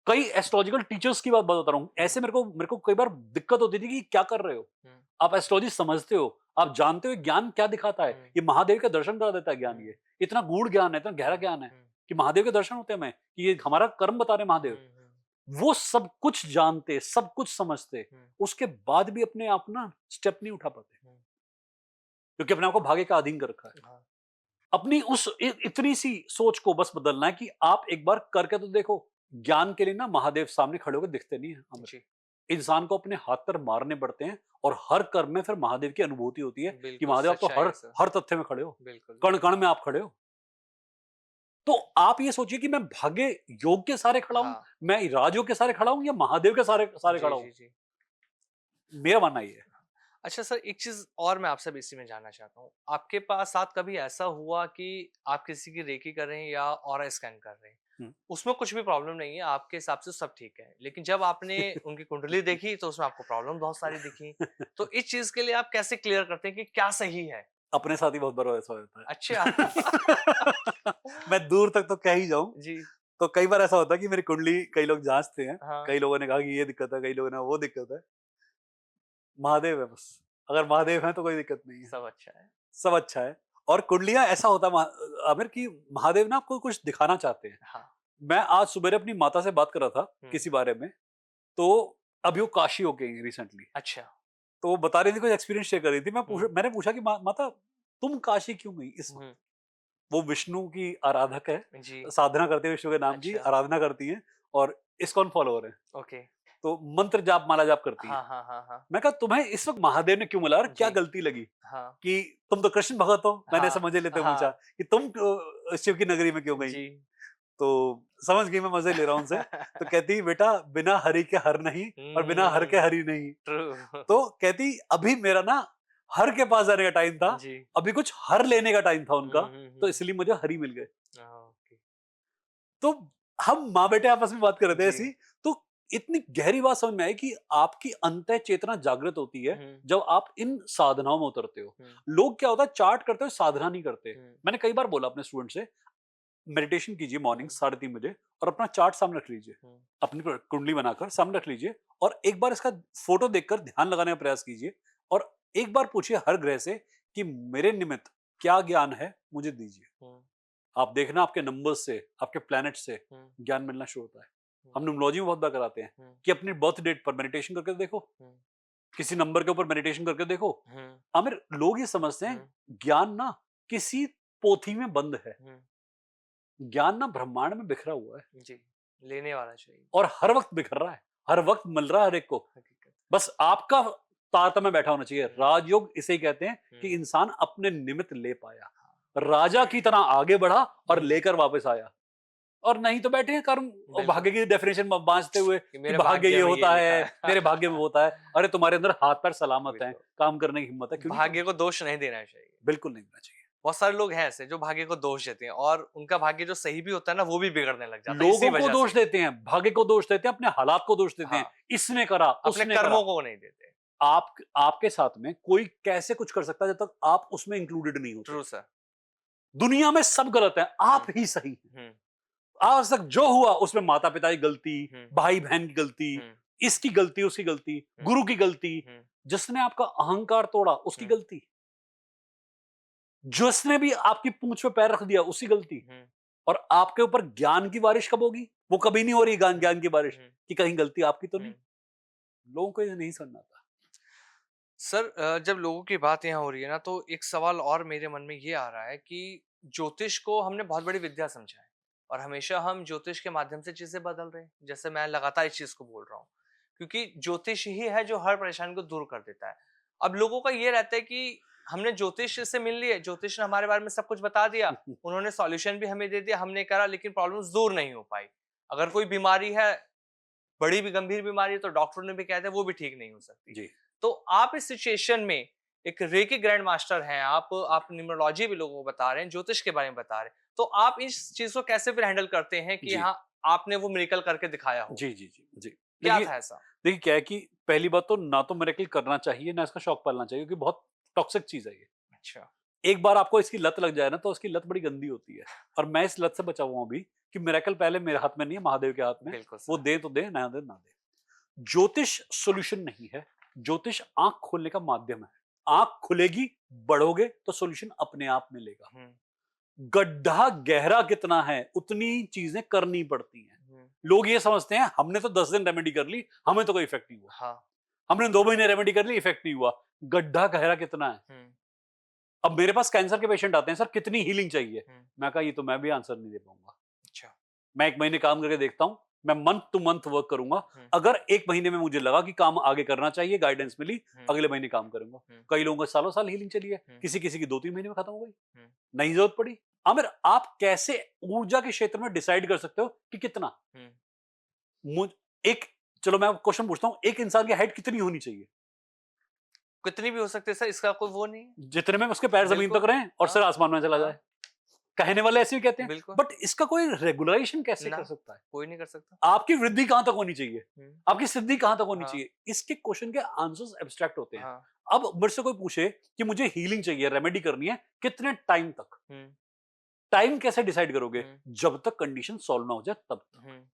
कई एस्ट्रोलॉजिकल टीचर्स की बात बता रहा हूं, ऐसे मेरे को कई बार दिक्कत होती थी कि क्या कर रहे हो हम्म, आप? एस्ट्रोलॉजी समझते हो, आप जानते हो ज्ञान क्या दिखाता है? हम्म, ये महादेव के दर्शन करा देता है ज्ञान। हम्म, ये इतना गूढ़ ज्ञान है, इतना गहरा ज्ञान है कि महादेव के दर्शन होते हैं हमें, कि ये हमारा कर्म बता रहे हैं महादेव। वो सब कुछ जानते, सब कुछ समझते, उसके बाद भी अपने आप ना स्टेप नहीं उठा पाते, क्योंकि अपने आप को भाग्य का अधीन कर रखा है। हाँ, अपनी उस इतनी सी सोच को बस बदलना है कि आप एक बार करके तो देखो। ज्ञान के लिए ना महादेव सामने खड़े होकर दिखते नहीं है हमें। जी, इंसान को अपने हाथ पर मारने पड़ते हैं, और हर कर्म में फिर महादेव की अनुभूति होती है कि बिल्कुल महादेव आप तो सच्चाई हर है सर। हर तथ्य में खड़े हो, बिल्कुल। कण कण में आप खड़े हो। तो आप ये सोचिए कि मैं भाग्य योग के सारे खड़ा हूं, हाँ, मैं राजयोग के सारे खड़ा हूं, या महादेव के सारे सारे जी, खड़ा हूं। जी, जी। मेरा मानना ये है। अच्छा सर, एक चीज़ और मैं आपसे भी इसी में जानना चाहता हूँ। आपके पास साथ कभी ऐसा हुआ कि आप किसी की रेकी कर रहे हैं या ऑरा स्कैन कर रहे हैं, हम्म। उसमें कुछ भी प्रॉब्लम नहीं है, आपके हिसाब से सब ठीक है। लेकिन जब आपने उनकी कुंडली देखी तो उसमें आपको प्रॉब्लम बहुत सारी दिखी। तो इस चीज़ के लिए आप कैसे क्लियर करते हैं कि क्या सही है? अपने साथ ही बहुत बार ऐसा होता अच्छा। है। मैं दूर तक तो कह ही जाऊं, जी, तो कई बार ऐसा होता है कि मेरी कुंडली कई लोग जांचते हैं, हाँ, कई लोगों ने कहा कि ये दिक्कत है, कई लोगों ने वो दिक्कत है। महादेव है बस, अगर महादेव है तो कोई दिक्कत नहीं है, सब अच्छा है। सब अच्छा है। और कुंडलियां ऐसा होता है आमिर, कि महादेव ना आपको कुछ दिखाना चाहते हैं। हाँ, मैं आज सुबह अपनी माता से बात कर रहा था हुँ, किसी बारे में, तो अभी वो काशी हो गई रिसेंटली, अच्छा, तो वो बता रही थी, कुछ एक्सपीरियंस शेयर कर रही थी। हुँ, मैंने पूछा कि माता तुम काशी क्यों गई इस वक्त? हुँ, वो विष्णु की आराधक है, जी, साधना करते हैं, विष्णु के नाम की अच्छा, आराधना करती हैं, और इस्कॉन फॉलोअर है, ओके। तो मंत्र जाप माला जाप करती हैं। हाँ, हाँ, हाँ, हाँ, मैं कहा तुम्हें इस वक्त महादेव ने क्यों मिला, और क्या जी, गलती लगी हाँ, कि तुम तो कृष्ण भगत हो? मैंने हाँ, ऐसा मजे लेते हुए पूछा हाँ, कि तुम शिव की नगरी में क्यों गई? जी। तो समझ गई मैं मजे ले रहा हूं उनसे। तो कहती बेटा बिना हरि के हर नहीं, और बिना हर के हुँ, हरि नहीं। ट्रू। तो कहती अभी मेरा ना हर के पास जाने का टाइम था, जी। अभी कुछ हर लेने का टाइम था उनका, हुँ, हुँ, तो हुँ। इसलिए मुझे हरि मिल गए। ओके। तो हम माँ बेटे आपस में बात कर रहे थे जी। ऐसी, तो इतनी गहरी बात समझ में आई कि आपकी अंतः चेतना जागृत होती है हुँ, जब आप इन साधनाओं में उतरते हो। हुँ, लोग क्या होता है चार्ट करते हो, साधना नहीं करते। हुँ, मैंने कई बार बोला अपने स्टूडेंट से, मेडिटेशन कीजिए मॉर्निंग हुँ, 3:30 बजे, और अपना चार्ट सामने रख लीजिए, हुँ, अपनी कुंडली बनाकर सामने रख लीजिए, और एक बार इसका फोटो देखकर ध्यान लगाने का प्रयास कीजिए, और एक बार पूछिए हर ग्रह से कि मेरे निमित्त क्या ज्ञान है, मुझे दीजिए। हुँ, आप देखना आपके नंबर्स से, आपके प्लैनेट से हुँ, ज्ञान मिलना शुरू होता है। हुँ, हम न्यूमरोलॉजी में बहुत बार कराते हैं हुँ, कि अपनी बर्थ डेट पर मेडिटेशन करके देखो, हुँ, किसी नंबर के ऊपर मेडिटेशन करके देखो। हुँ, आमिर, लोग ये समझते हैं हुँ, ज्ञान ना किसी पोथी में बंद है। हुँ, ज्ञान ना ब्रह्मांड में बिखरा हुआ है, जी। लेने वाला चाहिए, और हर वक्त बिखर रहा है, हर वक्त मिल रहा है हर एक को। हकीकत। बस आपका तारतम्य बैठा होना चाहिए। हुँ, राजयोग इसे ही कहते हैं कि हुँ, इंसान अपने निमित्त ले पाया, हाँ। राजा की तरह आगे बढ़ा और हुँ, लेकर वापस आया। और नहीं तो बैठे हैं कर्म और बिल्कुल, भाग्य की डेफिनेशन बांचते हुए कि कि मेरे भाग्य ये भाग्य में ये होता लिखा है, है। मेरे भाग्य में वो होता है। अरे तुम्हारे अंदर हाथ पैर सलामत हैं, बिल्कुल। काम करने की हिम्मत है, क्यों नहीं भाग्य करोगे? को दोष नहीं देना चाहिए। बिल्कुल नहीं होना चाहिए। बहुत सारे लोग हैं ऐसे जो भाग्य को दोष देते हैं और उनका भाग्य जो सही भी होता है ना वो भी बिगड़ने लग जाता है इसी लोगों को वजह दोष से। देते हैं, भाग्य को दोष देते हैं, अपने हालात को दोष देते हैं, हाँ, इसने करा, अपने उसने करा। कर्मों को नहीं देते। आपके साथ में कोई कैसे कुछ कर सकता है जब तक आप उसमें इंक्लूडेड नहीं होते? True sir. दुनिया में सब गलत है, आप हुँ, ही सही हैं। हुँ, आज तक जो हुआ उसमें माता पिता की गलती, हुँ, भाई बहन की गलती, हुँ, इसकी गलती, उसकी गलती, हुँ, गुरु की गलती, हुँ, जिसने आपका अहंकार तोड़ा उसकी हुँ, गलती, जिसने भी आपकी पूंछ पे पैर रख दिया उसकी गलती। हुँ, और आपके ऊपर ज्ञान की बारिश कब होगी? वो कभी नहीं हो रही ज्ञान हुँ, ज्ञान की बारिश, हुँ, कि कहीं गलती आपकी तो हुँ। नहीं। लोगों को ये नहीं समझ आता। सर जब लोगों की बात यहाँ हो रही है ना तो एक सवाल और मेरे मन में ये आ रहा है कि ज्योतिष को हमने बहुत बड़ी विद्या समझा है और हमेशा हम ज्योतिष के माध्यम से चीजें बदल रहे हैं। जैसे मैं लगातार इस चीज को बोल रहा हूँ क्योंकि ज्योतिष ही है जो हर परेशानी को दूर कर देता है। अब लोगों का ये रहता है कि हमने ज्योतिष से मिल लिए, ज्योतिष ने हमारे बारे में सब कुछ बता दिया, उन्होंने सॉल्यूशन भी हमें दे दिया, हमने करा लेकिन प्रॉब्लम्स दूर नहीं हो पाई। अगर कोई बीमारी है, बड़ी भी गंभीर बीमारी है तो डॉक्टर ने भी कहा था वो भी ठीक नहीं हो सकती। जी। तो आप इस सिचुएशन में एक रेकी ग्रैंड मास्टर हैं, आप न्यूमरोलॉजी भी लोगों को बता रहे हैं, ज्योतिष के बारे में बता रहे हैं। तो आप इस चीज़ को कैसे फिर हैंडल करते हैं कि जी। हाँ, आपने वो मिरेकल करके दिखाया हो? जी, जी, जी, जी। क्या देखिए था ऐसा? देखिए क्या है कि पहली बात तो ना तो मिरेकल करना चाहिए, ना इसका शौक पालना चाहिए, क्योंकि बहुत टॉक्सिक चीज़ है ये। अच्छा। एक बार आपको इसकी लत लग जाए ना, तो उसकी लत बड़ी गंदी होती है, और मैं इस लत से बचा हुआ हूँ अभी, कि मिरेकल पहले मेरे हाथ में नहीं है, महादेव के हाथ में। बिल्कुल वो सर। दें तो दें, ना दें ना दें। ज्योतिष सॉल्यूशन नहीं है, ज्योतिष आँख खोलने का माध्यम है। आँख खुलेगी, बढ़ोगे तो सॉल्यूशन अपने आप मिलेगा। हुँ, गड्ढा गहरा कितना है, उतनी चीज़ें करनी पड़ती हैं। हुँ। लोग ये समझते हैं हमने तो 10 दिन रेमेडी कर ली, हमें तो कोई इफेक्ट नहीं हुआ। हाँ। हमने 2 महीने रेमेडी कर ली, इफेक्ट नहीं हुआ। गड्ढा गहरा कितना है? हुँ, अब मेरे पास कैंसर के पेशेंट आते हैं, सर कितनी हीलिंग चाहिए? हुँ। मैं कहा ये तो मैं भी आंसर नहीं दे पाऊंगा। अच्छा। मैं 1 महीने काम करके देखता हूँ, मैं मंथ टू मंथ वर्क करूंगा। हुँ, अगर 1 महीने में मुझे लगा कि काम आगे करना चाहिए, गाइडेंस मिली, हुँ, अगले महीने काम करूंगा। हुँ, कई लोगों का सालों साल हीलिंग चली है, हुँ, किसी-किसी की 2-3 महीने में खत्म हो गई। हुँ, नहीं जरूरत पड़ी। आमिर, आप कैसे ऊर्जा के क्षेत्र में डिसाइड कर सकते हो कि कितना? हुँ। मुझ एक चलो मैं क्वेश्चन पूछता हूँ, एक इंसान की हाइट कितनी होनी चाहिए? कितनी भी हो सकती है सर, इसका कोई वो नहीं है। जितने में उसके पैर जमीन तक बिल्कुल। रहें और हाँ, सिर आसमान में चला जाए। हाँ, कहने वाले ऐसे भी कहते हैं, बिल्कुल। बट इसका कोई रेगुलेशन कैसे ना, कर सकता है? कोई नहीं कर सकता। आपकी वृद्धि कहां तक होनी चाहिए? हुँ, आपकी सिद्धि कहां तक होनी हाँ, चाहिए? इसके क्वेश्चन के आंसर्स एब्स्ट्रैक्ट होते हैं। हाँ। अब मेरे से कोई पूछे कि मुझे हीलिंग चाहिए, रेमेडी करनी है, कितने टाइम तक? हुँ, टाइम कैसे डिसाइड करोगे? हुँ, जब तक कंडीशन सॉल्व ना हो जाए तब तक। हुँ,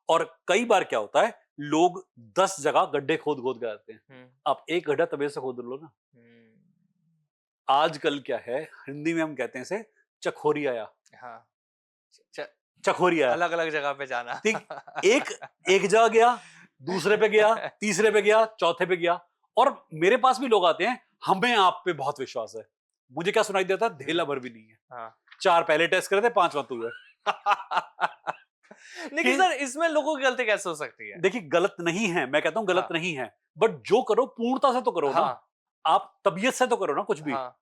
और कई बार क्या होता है, लोग 10 जगह गड्ढे खोद-खोद के आते हैं। हुँ, आप एक गड्ढा तबीयत से खोद लो ना। हुँ। आजकल क्या है, हिंदी में हम कहते हैं इसे चखोरी आया। हाँ। च चखोरी आया। अलग-अलग जगह पे जाना। ठीक, एक एक जगह गया, दूसरे पे गया, तीसरे पे गया, चौथे पे गया, और मेरे पास भी लोग आते हैं, हमें आप पे बहुत विश्वास है। मुझे क्या सुनाई देता है? हुँ, धेला भर भी नहीं है। हाँ। 4 पहले टेस्ट करे थे, 5वां तू है। लेकिन कि सर इसमें लोगों की गलती कैसे हो सकती है? देखिए गलत नहीं है, मैं कहता हूँ गलत हाँ, नहीं है, बट जो करो पूर्णता से तो करो ना। हाँ, आप तबीयत से तो करो ना कुछ भी। हाँ,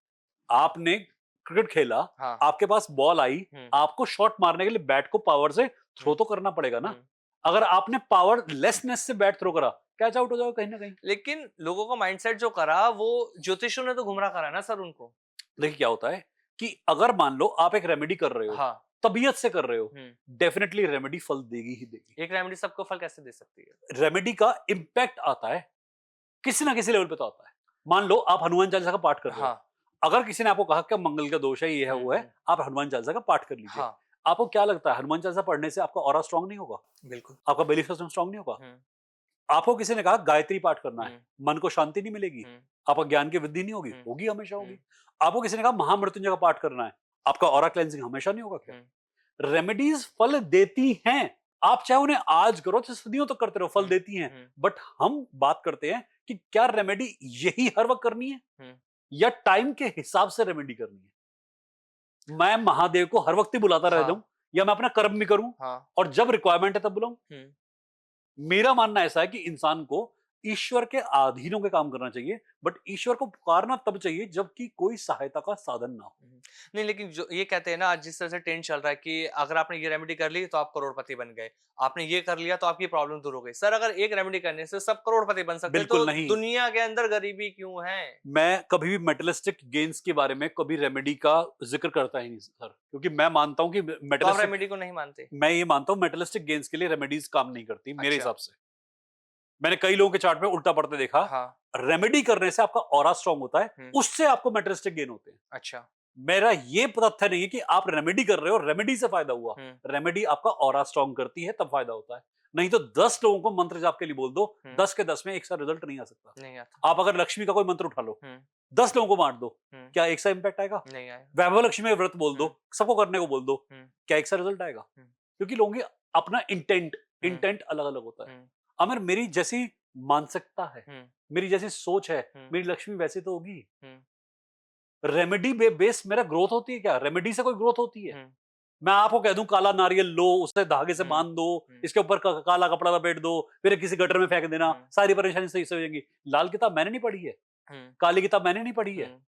आपने क्रिकेट खेला, हाँ। आपके पास बॉल आई, हुँ, आपको शॉट मारने के लिए बैट को पावर से थ्रो हुँ, तो करना पड़ेगा ना। हुँ। अगर आपने पावर लेसनेस से बैट थ्रो करा, कैच आउट हो जाओगे कहीं ना कहीं। लेकिन लोगों का माइंडसेट जो करा वो ज्योतिषियों ने तो गुमराह करा ना सर उनको। देखिए क्या होता है कि अगर मान लो आप एक रेमेडी कर रहे हो, हाँ। तबीयत से कर रहे हो, हुँ। डेफिनेटली रेमेडी फल देगी ही देगी। एक रेमेडी सबको फल कैसे दे सकती है? रेमेडी का इम्पैक्ट आता है किसी ना किसी लेवल पे तो आता है। मान लो आप हनुमान चालीसा का पाठ कर रहे हो, हाँ। अगर किसी ने आपको कहा कि मंगल का दोष है, ये है हुँ, वो है, हुँ। आप हनुमान चालीसा का पाठ कर लीजिए। हाँ, आपको क्या लगता है, हनुमान चालीसा पढ़ने से आपका ऑरा स्ट्रांग नहीं होगा? बिल्कुल। आपका बिलीफ सिस्टम स्ट्रांग नहीं होगा? हुँ, आपको किसी ने कहा गायत्री पाठ करना है, हुँ, मन को शांति नहीं मिलेगी, हुँ, आपका ज्ञान की वृद्धि नहीं होगी? हुँ, होगी, हमेशा होगी। हुँ, आपको किसी ने कहा महामृत्युंजय का पाठ करना है, आपका ऑरा क्लेंजिंग हमेशा नहीं होगा क्या? हुँ, रेमेडीज फल देती हैं, आप चाहे उन्हें आज करो चाहे सदियों तक करते रहो, फल हुँ, देती हैं। हुँ, बट हम बात करते हैं कि क्या रेमेडी यही हर वक्त करनी है, हुँ। या टाइम के हिसाब से रेमेडी करनी है? मैं महादेव को हर वक्त ही बुलाता रह जाऊं, हाँ, या मैं अपना कर्म भी करूं हाँ। और जब रिक्वायरमेंट है तब बुलाऊं? हुँ, मेरा मानना ऐसा है कि इंसान को ईश्वर के अधीन होकर काम करना चाहिए, बट ईश्वर को पुकारना तब चाहिए जबकि कोई सहायता का साधन ना हो। हुँ। नहीं लेकिन जो ये कहते हैं ना आज जिस तरह से ट्रेंड चल रहा है कि अगर आपने ये रेमेडी कर ली तो आप करोड़पति बन गए। आपने ये कर लिया तो आपकी प्रॉब्लम दूर हो गई। सर अगर एक रेमेडी करने से सब करोड़पति बन सकते हैं तो बिल्कुल नहीं। दुनिया के अंदर गरीबी क्यों है? मैं कभी भी मेटलिस्टिक गेन्स के बारे में कभी रेमेडी का जिक्र करता ही नहीं सर, क्योंकि मैं मानता हूं कि तो आप मेटलिस्टिक रेमेडी को नहीं मानते? मैं ये मानता हूं मेटलिस्टिक गेन्स के लिए रेमेडीज काम नहीं करती मेरे अच्छा। हिसाब से। मैंने कई लोगों के चार्ट में उल्टा पड़ते देखा। हाँ। रेमेडी करने से आपका ऑरा स्ट्रांग होता है, हुँ। उससे आपको मेटलिस्टिक गेन होते हैं। अच्छा। मेरा ये तथ्य नहीं है कि आप रेमेडी कर रहे हो, रेमेडी से फायदा हुआ। हुँ, रेमेडी आपका ऑरा स्ट्रांग करती है तब फायदा होता है। नहीं तो 10 लोगों को मंत्र जाप के लिए बोल दो, हुँ। 10 के 10 में एक सा रिजल्ट नहीं आ सकता। नहीं आता। आप अगर लक्ष्मी का कोई मंत्र उठा लो, हुँ, 10 लोगों को बांट दो, हुँ। क्या एक सा इंपैक्ट आएगा? नहीं आया। वैभव लक्ष्मी का व्रत बोल दो, हुँ, सबको करने को बोल दो, हुँ, क्या एक सा रिजल्ट आएगा? हुँ, क्योंकि लोगों की अपना इंटेंट हुँ, इंटेंट अलग-अलग होता है। हुँ, अमर, मेरी जैसी मानसिकता है, हुँ, मेरी जैसी सोच है, हुँ, मेरी लक्ष्मी वैसी तो होगी। हुँ, रेमेडी बेस मेरा ग्रोथ होती है क्या? रेमेडी से कोई ग्रोथ होती है? हुँ, मैं आपको कह दूं काला नारियल लो, उसे धागे से हुँ, बांध दो, हुँ, इसके ऊपर काला कपड़ा लपेट दो, फिर किसी गटर में फेंक देना, हुँ, सारी परेशानी सही से हो जाएंगी। लाल किताब मैंने नहीं पढ़ी है, हुँ, काली किताब मैंने नहीं पढ़ी है। हुँ,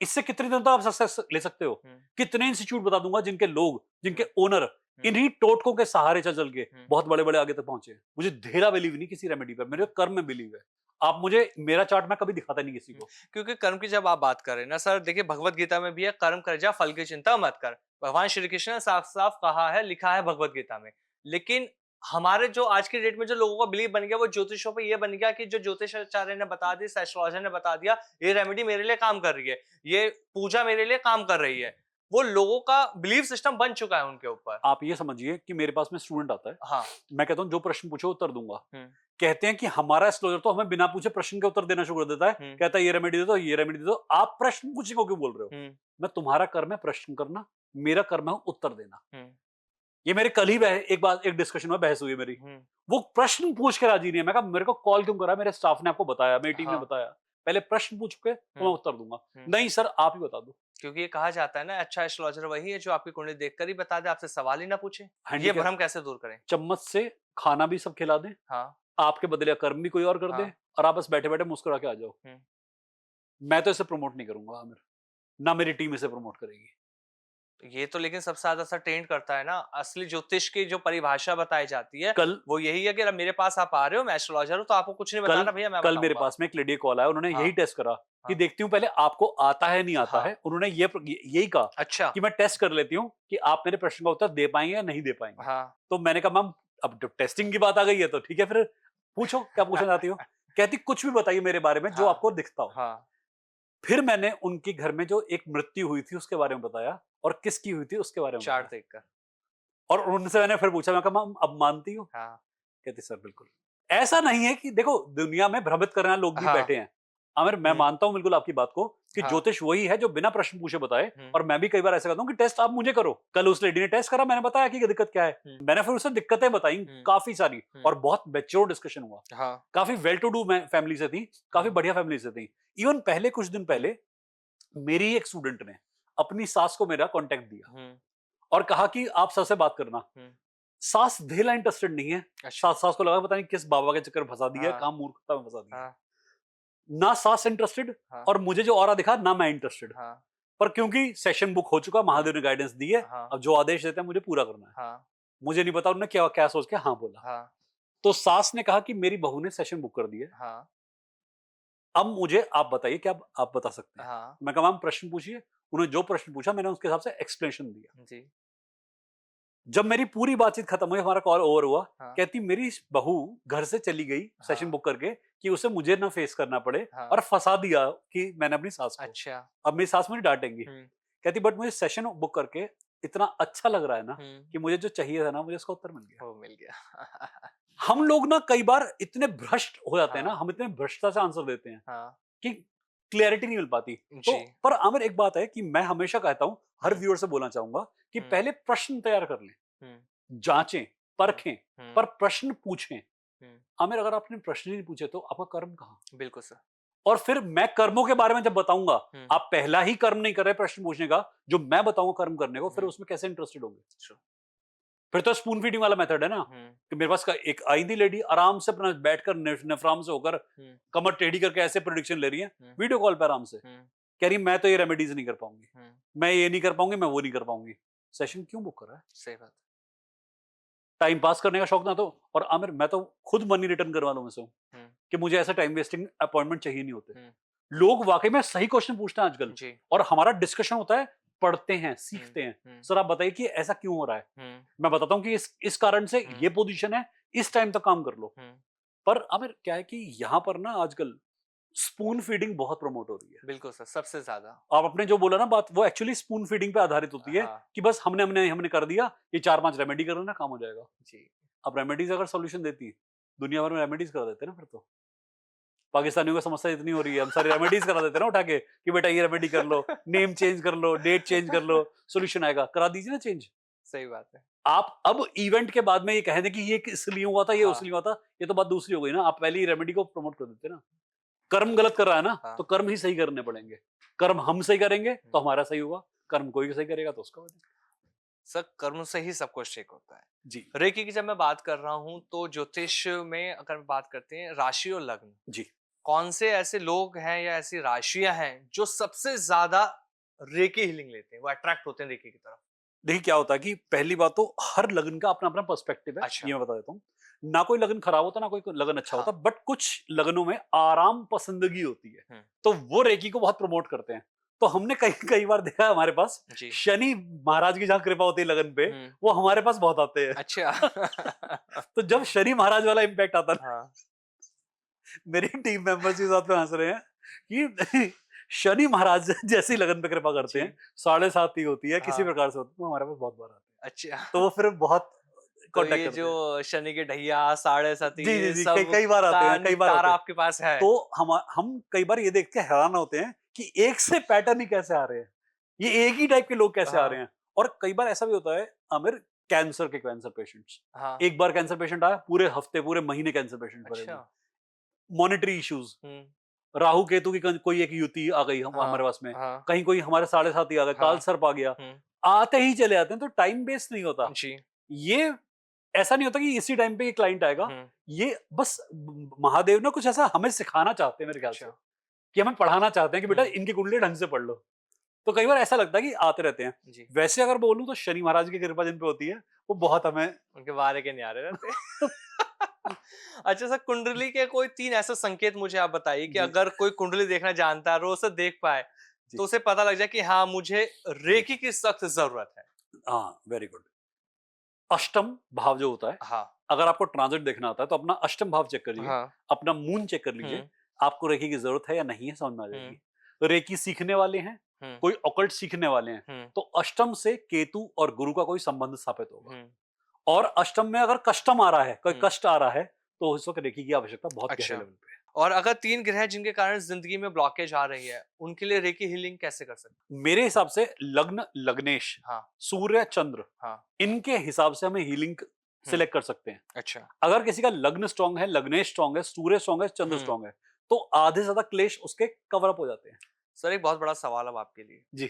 इससे कितने दिन तक आप सक्सेस ले सकते हो? हुँ, कितने इंस्टीट्यूट बता दूंगा जिनके लोग, जिनके हुँ, ओनर हुँ, इन्हीं टोटकों के सहारे चल चल के हुँ। बहुत बड़े बड़े आगे तक पहुंचे। मुझे धेरा बिलीव नहीं किसी रेमेडी पर, मेरे कर्म में बिलीव है। आप मुझे मेरा चार्ट मैं कभी दिखाता नहीं किसी हुँ, को। क्योंकि कर्म की जब आप बात कर रहे हैं ना सर देखिए भगवत गीता में भी है कर्म कर जा फल की चिंता मत कर। भगवान श्री कृष्ण ने साफ-साफ कहा है, लिखा है भगवत गीता में। लेकिन हमारे जो आज की डेट में जो लोगों का बिलीव बन गया वो ज्योतिषों पे ये बन गया कि जो ज्योतिषाचार्य ने बता दी, एस्ट्रोलॉजर ने बता दिया, ये रेमेडी मेरे लिए काम कर रही है, ये पूजा मेरे लिए काम कर रही है। वो लोगों का बिलीव सिस्टम बन चुका है उनके ऊपर। आप ये समझिए कि मेरे पास में स्टूडेंट आता है, हाँ। मैं कहता हूँ जो प्रश्न पूछो उत्तर दूंगा। हम्म। कहते हैं कि हमारा एस्ट्रोलॉजर तो हमें बिना पूछे प्रश्न के उत्तर देना शुरू कर देता है, कहता है ये रेमेडी दे दो, ये रेमेडी दे दो। आप प्रश्न पूछने को क्यों बोल रहे हो? मैं तुम्हारा कर्म है प्रश्न करना, मेरा कर्म है उत्तर देना। ये मेरे कल ही एक डिस्कशन में बहस हुई मेरी। वो प्रश्न पूछ के राजी नहीं है। मैं कहा मेरे को कॉल क्यों करा? मेरे स्टाफ ने आपको बताया, मेरी टीम ने बताया, पहले प्रश्न पूछ के तो मैं उत्तर दूंगा। नहीं सर आप ही बता दो। क्योंकि ये कहा जाता है ना, अच्छा एस्ट्रोलॉजर वही है जो आपकी कुंडली देखकर ही बता दे, आपसे सवाल ही ना पूछे। ये भ्रम कैसे दूर करें? चम्मच से खाना भी सब खिला दें, हाँ। आपके बदले कर्म भी कोई और कर दे, और आप बस बैठे बैठे मुस्कुरा के आ जाओ। मैं तो इसे प्रमोट नहीं करूंगा आमिर, ना मेरी टीम इसे प्रमोट करेगी। ये तो लेकिन सबसे ज्यादा असर ट्रेंड करता है ना। असली ज्योतिष की जो परिभाषा बताई जाती है कल वो यही है कि मेरे पास आप आ रहे हो, मैं एस्ट्रोलॉजर हूं, तो आपको कुछ नहीं बताना भैया, मैं कल मेरे पास में एक लेडी कॉल आया, उन्होंने यही टेस्ट करा कि देखती हूँ पहले आपको आता है नहीं आता है। उन्होंने यही कहा अच्छा कि मैं टेस्ट कर लेती हूँ कि आप मेरे प्रश्न का उत्तर दे पाएंगे या नहीं दे पाएंगे। तो मैंने कहा मैम अब जब टेस्टिंग की बात आ गई है तो ठीक है, फिर पूछो क्या पूछना चाहती हो। कहती कुछ भी बताइए मेरे बारे में जो आपको दिखता हो। फिर मैंने उनके घर में जो एक मृत्यु हुई थी उसके बारे में बताया, और किसकी हुई थी उसके बारे में चार्ट देखकर। और उनसे मैंने फिर पूछा, मैं कहा मैम अब मानती हो? कहती सर बिल्कुल। ऐसा नहीं है कि देखो दुनिया में भ्रमित करने वाले लोग भी बैठे हैं आमिर, मैं मानता हूं बिल्कुल आपकी बात को कि ज्योतिष वही है जो बिना प्रश्न पूछे बताए। और मैं भी कई बार ऐसा करता हूं कि टेस्ट आप मुझे करो। कल उस लेडी ने टेस्ट करा, मैंने बताया कि दिक्कत क्या है, मैंने फिर उसे दिक्कतें बताई काफी सारी, और बहुत मैच्योर डिस्कशन हुआ। काफी वेल टू डू फैमिली से थी, काफी बढ़िया फैमिली से थी। इवन पहले कुछ दिन पहले मेरी एक स्टूडेंट ने अपनी सास को मेरा कांटेक्ट दिया और कहा कि आप सर से बात करना। सास धेला इंटरेस्टेड नहीं है। सास को लगा पता नहीं किस बाबा के चक्कर फंसा दिया, काम मूर्खता में फंसा दिया। ना सास इंटरेस्टेड और मुझे जो ऑरा दिखा ना मैं इंटरेस्टेड। पर क्योंकि सेशन बुक हो चुका, महादेव ने गाइडेंस दी है, अब जो आदेश देते हैं मुझे पूरा करना है। मुझे नहीं पता उन्होंने क्या क्या सोच के हाँ बोला। तो सास ने कहा कि मेरी बहू ने सेशन बुक कर दिया, अब मुझे आप बताइए क्या आप बता सकते हैं। मैं कहा मैम प्रश्न पूछिए। उन्होंने जो प्रश्न पूछा मैंने उसके हिसाब से एक्सप्लेनेशन दिया। जब मेरी पूरी बातचीत खत्म हुई, हमारा कॉल ओवर हुआ, कहती मेरी बहू घर से चली गई सेशन बुक करके कि उसे मुझे ना फेस करना पड़े, और फंसा दिया कि मैंने अपनी सास को। अच्छा। अब मेरी सास मुझे डांटेंगी। कहती बट मुझे सेशन बुक करके इतना अच्छा लग रहा है ना कि मुझे जो चाहिए था ना मुझे उसका उत्तर मिल गया। वो मिल गया। हम लोग ना कई बार इतने भ्रष्ट हो जाते हैं ना, हम इतने भ्रष्टता से आंसर देते हैं कि क्लैरिटी नहीं मिल पाती। तो पर आमिर एक बात है कि मैं हमेशा कहता हूं, हर व्यूअर से बोलना चाहूंगा कि पहले प्रश्न तैयार कर लें, जांचें परखें, पर प्रश्न पूछें। आमिर अगर आपने प्रश्न ही नहीं पूछे तो आपका कर्म कहां? बिल्कुल सर। और फिर मैं कर्मों के बारे में जब बताऊंगा, आप पहला ही कर्म नहीं कर रहे प्रश्न पूछने का, जो मैं बताऊंगा कर्म करने को, फिर उसमें कैसे इंटरेस्टेड होंगे? फिर तो स्पून फीडिंग वाला मेथड है ना कि मेरे पास एक आई थी लेडी, आराम से अपना बैठकर नेफ्राम से होकर कमर टेढ़ी करके ऐसे प्रेडिक्शन ले रही है वीडियो कॉल पे आराम से, कह रही मैं तो ये रेमेडीज नहीं कर पाऊंगी, मैं ये नहीं कर पाऊंगी, मैं वो नहीं कर पाऊंगी। सेशन क्यों बुक कर रहा है? सही बात। टाइम पास करने का शौक ना तो। और आमिर मैं तो खुद मनी रिटर्न करवा लूं मैं से कि मुझे ऐसा टाइम वेस्टिंग अपॉइंटमेंट चाहिए नहीं होते। लोग वाकई में सही क्वेश्चन पूछते हैं आजकल, और हमारा डिस्कशन होता है, पढ़ते हैं, सीखते हैं। सर आप बताइए कि ऐसा क्यों हो रहा है? मैं बताता हूँ कि इस कारण से ये पोजीशन है, इस टाइम तक काम कर लो। पर आमिर क्या है कि यहाँ पर ना आजकल स्पून फीडिंग बहुत प्रमोट हो रही है। बिल्कुल सर, सबसे ज्यादा। आप अपने जो बोला ना बात, वो एक्चुअली स्पून फीडिंग पे आधारित होती है कि बस हमने कर दिया, ये 4-5 रेमेडी कर लेना काम हो जाएगा जी। अब रेमेडीज अगर सोल्यूशन देती, दुनिया भर में रेमेडीज करा देते ना। फिर तो पाकिस्तानियों को समस्या इतनी हो रही है, हम सारी रेमेडीज करा देते ना उठा के कि बेटा ये रेमेडी कर लो, नेम चेंज कर लो, डेट चेंज कर लो, सोल्यूशन आएगा। करा दीजिए ना चेंज। सही बात है। आप अब इवेंट के बाद में ये कह दें कि ये इसलिए हुआ था, ये उसलिए हुआ था, ये तो बात दूसरी हो गई ना। आप पहले ही रेमेडी को प्रमोट कर देते ना। कर्म गलत कर रहा है ना, तो कर्म ही सही करने पड़ेंगे। कर्म हम सही करेंगे तो हमारा सही होगा, कर्म कोई सही करेगा तो उसका। सर कर्म से ही सब कुछ ठीक होता है जी। रेकी की जब मैं बात कर रहा हूं तो ज्योतिष में अगर बात करते हैं राशि और लग्न जी, कौन से ऐसे लोग हैं या ऐसी राशियां हैं जो सबसे ज्यादा रेकी हीलिंग लेते हैं, वो अट्रैक्ट होते हैं रेकी की तरफ? देखिए क्या होता है कि पहली बात तो हर लगन का अपना अपना पर्सपेक्टिव है। अच्छा। ये मैं बता देता हूँ, ना कोई लगन खराब होता ना कोई लगन अच्छा होता, बट कुछ लगनों में आराम पसंदगी होती है, तो वो रेकी को बहुत प्रमोट करते हैं। तो हमने कई कई बार देखा है हमारे पास जी। शनि महाराज की जहाँ कृपा होती है लगन पे, हम्म। वो हमारे पास बहुत आते हैं। अच्छा। तो जब शनि महाराज वाला इम्पैक्ट आता है ना, हाँ। मेरे टीम मेंबर्स के साथ में हंस रहे हैं कि शनि महाराज जैसी लगन पे कृपा करते जी। हैं, 7.5 ही होती है किसी हाँ। प्रकार से होती है, वो हमारे पास बहुत बार आते हैं। अच्छा। तो वो फिर बहुत तो कांटेक्ट ये करते जो हैं। शनि के ढैया, साढ़े साती, जी जी ये जी, कई सब कई बार आते का हैं, कई बार निपटारा आते हैं। आपके पास है। तो हम कई बार ये देख के हैरान होते हैं कि एक से पैटर्न ही कैसे आ रहे हैं, ये एक ही टाइप के लोग कैसे आ रहे हाँ। हैं। और कई बार ऐसा भी होता है आमिर, कैंसर पेशेंट्स, हाँ। एक बार कैंसर पेशेंट आया, पूरे हफ्ते पूरे महीने कैंसर पेशेंट भरे अच्छा। हुए। मॉनेटरी इश्यूज, हम्म। राहु केतु की कोई एक युति आ गई हम हाँ। हमारे पास में, हाँ। कहीं कोई हमारे 7.5 आ गए, काल हाँ। सर्प आ गया, हम्म। आते ही चले आते हैं। तो टाइम बेस्ड नहीं होता जी। ये, ऐसा नहीं होता कि इसी टाइम पे ये क्लाइंट आएगा। हम्म। ये बस महादेव ने कुछ ऐसा हमें सिखाना चाहते हैं मेरे ख्याल से, अच्छा। कि हमें पढ़ाना चाहते हैं कि बेटा हम्म। इनकी कुंडली ढंग से पढ़ लो। तो कई बार ऐसा लगता है कि आते रहते हैं। जी। वैसे अगर बोलूं तो शनि महाराज की कृपा जिन पे होती है वो बहुत हमें उनके बारे के न्यारे रहते। अच्छा सर, कुंडली के कोई 3 ऐसे संकेत मुझे आप बताइए कि जी अगर कोई कुंडली देखना जानता है और वो उसे देख पाए, जी तो उसे पता लग जाए कि हाँ, मुझे जी, रेकी की सख्त ज़रूरत है। हाँ वेरी गुड। अष्टम भाव जो होता है, हाँ। अगर आपको ट्रांजिट देखना आता है तो अपना अष्टम भाव चेक करिए, हाँ। अपना मून चेक कर लीजिए, हुँ। आपको रेकी की जरूरत है या नहीं है समझ में आ हुँ। जाएगी। रेकी सीखने वाले हैं, हुँ। कोई ऑकल्ट सीखने वाले हैं, हुँ। तो अष्टम से केतु और गुरु का कोई संबंध स्थापित होगा। हुँ। और अष्टम में अगर कष्टम आ रहा है, कोई हुँ। कष्ट आ रहा है, तो उस वक्त रेकी की आवश्यकता बहुत गहरे अच्छा। लेवल पे है। और अगर 3 ग्रह जिनके कारण ज़िंदगी में ब्लॉकेज आ रही है, उनके लिए रेकी हीलिंग कैसे कर सकते मेरे हिसाब से लग्न लग्नेश, हैं? हाँ। सूर्य चंद्र, हाँ। इनके हिसाब से हमें हीलिंग हुँ। सिलेक्ट कर सकते हैं। अच्छा। अगर किसी का लग्न स्ट्रांग है, लग्नेश स्ट्रांग है, सूर्य स्ट्रांग है, चंद्र हुँ। स्ट्रांग है, तो आधे से ज्यादा क्लेश उसके कवर अप हो जाते हैं। सर, एक बहुत बड़ा सवाल अब आपके लिए। जी।